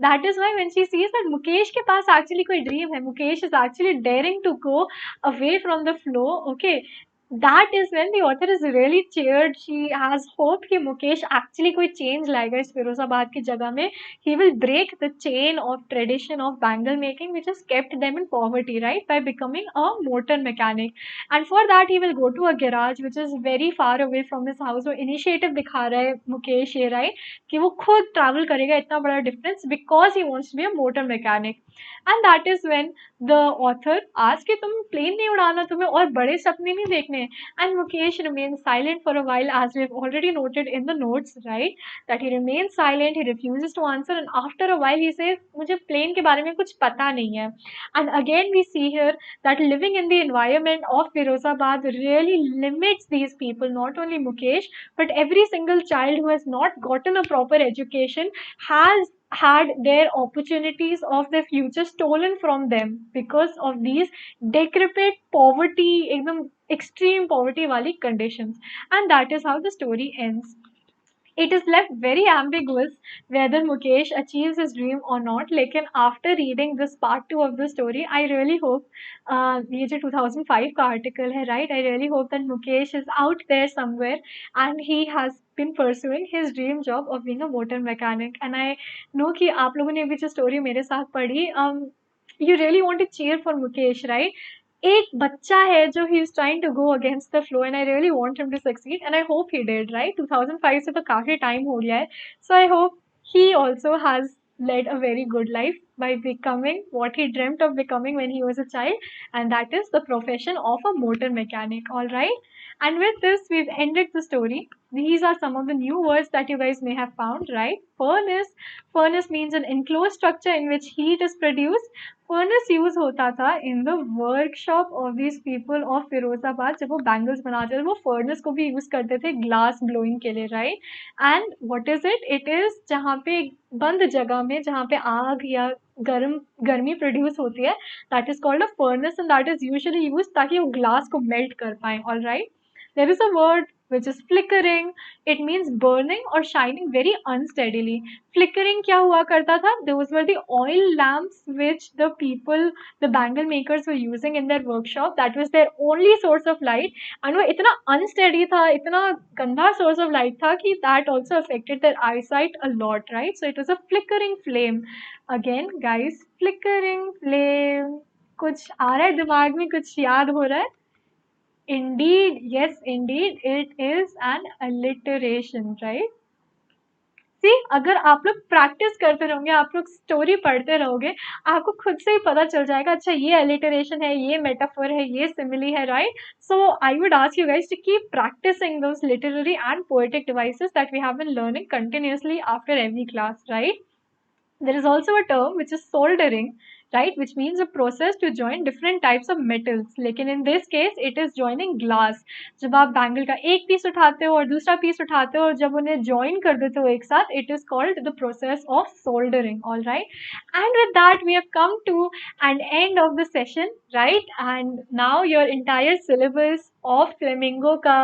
That is why when she sees that Mukesh के पास एक्चुअली कोई ड्रीम है, Mukesh is actually daring to go away from the flow. Okay, that is when the author is really cheered. She has hope कि Mukesh actually कोई change लाएगा इस फिरोजाबाद की जगह में. He will break the chain of tradition of bangle making which has kept them in poverty, right? By becoming a motor mechanic. And for that he will go to a garage which is very far away from his house. So initiative दिखा रहा है मुकेश ये, right? कि वो खुद travel करेगा इतना बड़ा distance because he wants to be a motor mechanic. And that is when the author asks कि तुम plane नहीं उड़ाना, तुम्हें और बड़े सपने नहीं देखने. And Mukesh remains silent for a while, as we've already noted in the notes, right? That he remains silent, he refuses to answer, and after a while he says, मुझे plane के बारे में कुछ पता नहीं है. And again we see here that living in the environment of Firozabad really limits these people, not only Mukesh, but every single child who has not gotten a proper education has had their opportunities of their future stolen from them because of these decrepit poverty, एकदम extreme poverty wali conditions. And that is how the story ends. It is left very ambiguous whether Mukesh achieves his dream or not. लेकिन after reading this part 2 of the story, I really hope ये जो 2005 का article है, right? I really hope that Mukesh is out there somewhere and he has been pursuing his dream job of being a motor mechanic. And I know कि आप लोगों ने भी जो story मेरे साथ पढ़ी, you really want to cheer for Mukesh, right? एक बच्चा है जो he is trying to go against the flow and I really want him to succeed and I hope he did, right? 2005 से तो काफी टाइम हो गया है, so I hope he also has led a very good life by becoming what he dreamt of becoming when he was a child, and that is the profession of a motor mechanic. All right, and with this we've ended the story. These are some of the new words that you guys may have found, right? Furnace means an enclosed structure in which heat is produced. Furnace use होता था in the workshop of these people of Firozabad. जब वो bangles बनाते थे वो furnace को भी use करते थे ग्लास ब्लोइंग के लिए, right? And what is it? It is जहाँ पे बंद जगह में जहाँ पे आग या गर्मी प्रोड्यूस होती है, that is called a furnace and that is usually use ताकि वो ग्लास को मेल्ट कर पाए. All right, there is a word which is flickering. It means burning or shining very unsteadily. Flickering क्या हुआ करता था? Those were the oil lamps which the people, the bangle makers were using in their workshop. That was their only source of light. And वो इतना unsteady था, इतना गंदा source of light था कि that also affected their eyesight a lot, right? So it was a flickering flame. Again, guys, flickering flame. कुछ आ रहा है दिमाग में, कुछ याद हो रहा है? Indeed, yes, indeed, it is an alliteration, right? See, अगर आप लोग प्रैक्टिस करते रहोगे, आप लोग स्टोरी पढ़ते रहोगे, आपको खुद से ही पता चल जाएगा, अच्छा ये alliteration है, ये metaphor है, ये simile है, right? So I would ask you guys to keep practicing those literary and poetic devices that we have been learning continuously after every class, right? There is also a term which is soldering, right, which means a process to join different types of metals. लेकिन in this case it is joining glass. जब आप bangle का एक piece उठाते हो और दूसरा piece उठाते हो और जब उन्हें join कर देते हो एक साथ, it is called the process of soldering. All right, and with that we have come to an end of the session, right? And now your entire syllabus of Flamingo का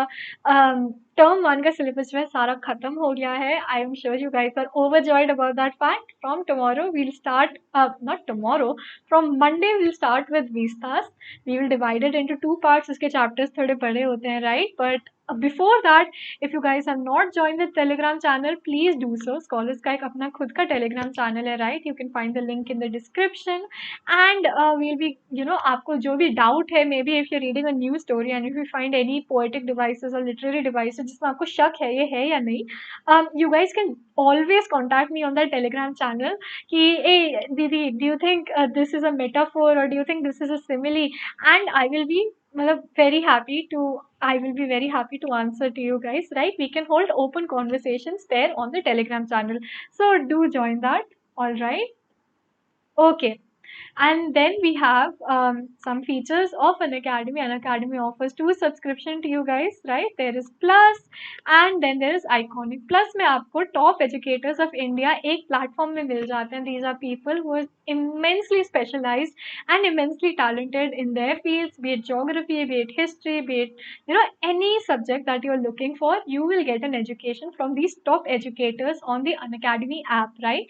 टर्म 1 का syllabus जो है सारा खत्म हो गया है. I am sure you guys are overjoyed about that fact. From tomorrow we'll start, not tomorrow, from Monday we'll start with Vistas. We will divide it into 2 parts. इसके चैप्टर्स थोड़े बड़े होते हैं, right? But before that, if you guys have not joined the Telegram channel, please do so. Scholars का एक अपना खुद का Telegram channel है, right? You can find the link in the description, and we'll be, आपको जो भी doubt है, maybe if you're reading a new story and if you find any poetic devices or literary devices जिसमें आपको शक है ये है या नहीं, you guys can always contact me on the Telegram channel कि hey दीदी, do you think this is a metaphor or do you think this is a simile, and I will be very happy to, I will be very happy to answer to you guys, right? We can hold open conversations there on the Telegram channel. So do join that. All right. Okay. And then we have some features of an academy. An academy offers 2 subscription to you guys, right? There is Plus and then there is Iconic. Plus में आपको top educators of India एक platform में मिल जाते हैं. These are people who are immensely specialized and immensely talented in their fields, be it geography, be it history, be it any subject that you are looking for. You will get an education from these top educators on the Unacademy app, right?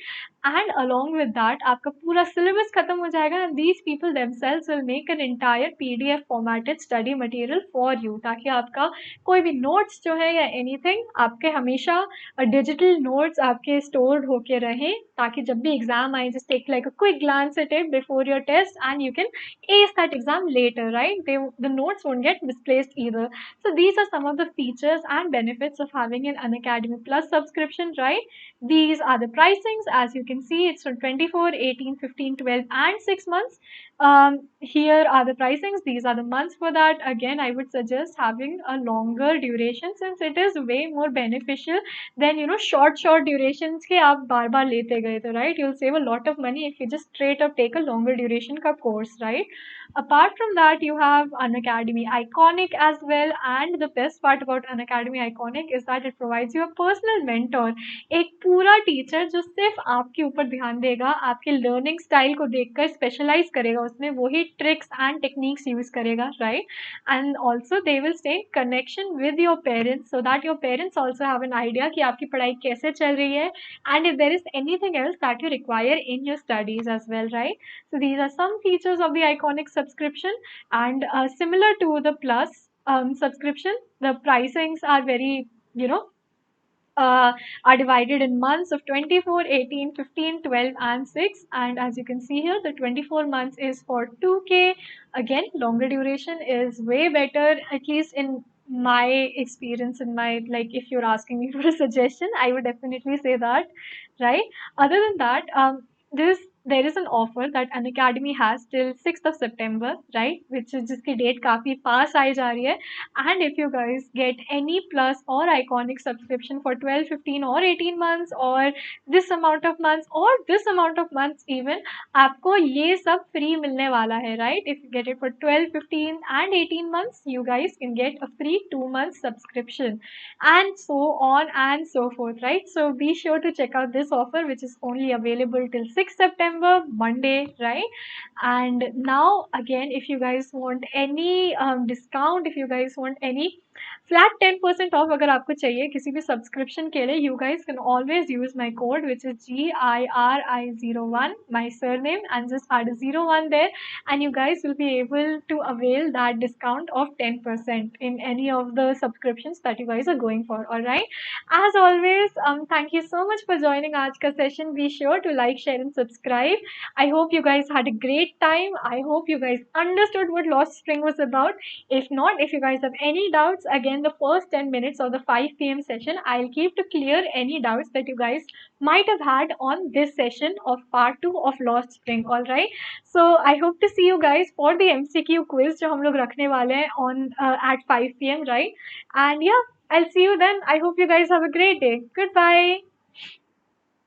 And along with that आपका पूरा syllabus खत्म हो जाएगा, and these people themselves will make an entire PDF formatted study material for you, ताकि आपका कोई भी notes जो है या anything आपके हमेशा digital notes आपके stored होके रहें, ताकि जब भी exam आए, just take like a quick glance at it before your test and you can ace that exam later, right? The notes won't get misplaced either. So these are some of the features and benefits of having an Unacademy Plus subscription, right? These are the pricings. As you can see, it's for 24, 18, 15, 12 and 6 months. Here are the pricings. These are the months for that. Again, I would suggest having a longer duration since it is way more beneficial than short durations के आप बार बार लेते गए थे, right? You'll save a lot of money if you just straight up take a longer duration का course, right? Apart from that, you have Unacademy Iconic as well, and the best part about Unacademy Iconic is that it provides you a personal mentor, एक पूरा teacher जो सिर्फ आपके ऊपर ध्यान देगा, आपके लर्निंग स्टाइल को देखकर स्पेशलाइज करेगा, उसमें वही ट्रिक्स एंड टेक्निक्स यूज करेगा, right? And also they will stay connection with your parents so that your parents also have an idea कि आपकी पढ़ाई कैसे चल रही है, and if there is anything else that you require in your studies as well, right? So these are some features of the Iconic subscription, and similar to the Plus subscription, the pricings are very, are divided in months of 24, 18, 15, 12 and 6, and as you can see here, the 24 months is for 2K. Again, longer duration is way better, at least in my experience, in my, like, if you're asking me for a suggestion, I would definitely say that, right? Other than that, there is an offer that Unacademy has till 6th of September, right? Which is जिसकी date काफी पास आई जा रही है. And if you guys get any Plus or Iconic subscription for 12, 15 or 18 months or this amount of months or this amount of months even, आपको ये सब free मिलने वाला है, right? If you get it for 12, 15 and 18 months, you guys can get a free 2-month subscription and so on and so forth, right? So be sure to check out this offer, which is only available till 6th September, Monday, right? And now again, if you guys want any discount, if you guys want any flat 10% off अगर आपको चाहिए किसी भी subscription के लिए, you guys can always use my code, which is GIRI01, my surname, and just add a 01 there, and you guys will be able to avail that discount of 10% in any of the subscriptions that you guys are going for. All right, as always, thank you so much for joining आज का session. Be sure to like, share and subscribe. I hope you guys had a great time. I hope you guys understood what Lost Spring was about. If not, if you guys have any doubts, again, the first 10 minutes of the 5 p.m. session, I'll keep to clear any doubts that you guys might have had on this session of part 2 of Lost Spring. All right. So I hope to see you guys for the MCQ quiz जो हम लोग रखने वाले हैं on at 5 p.m. right? And yeah, I'll see you then. I hope you guys have a great day. Goodbye.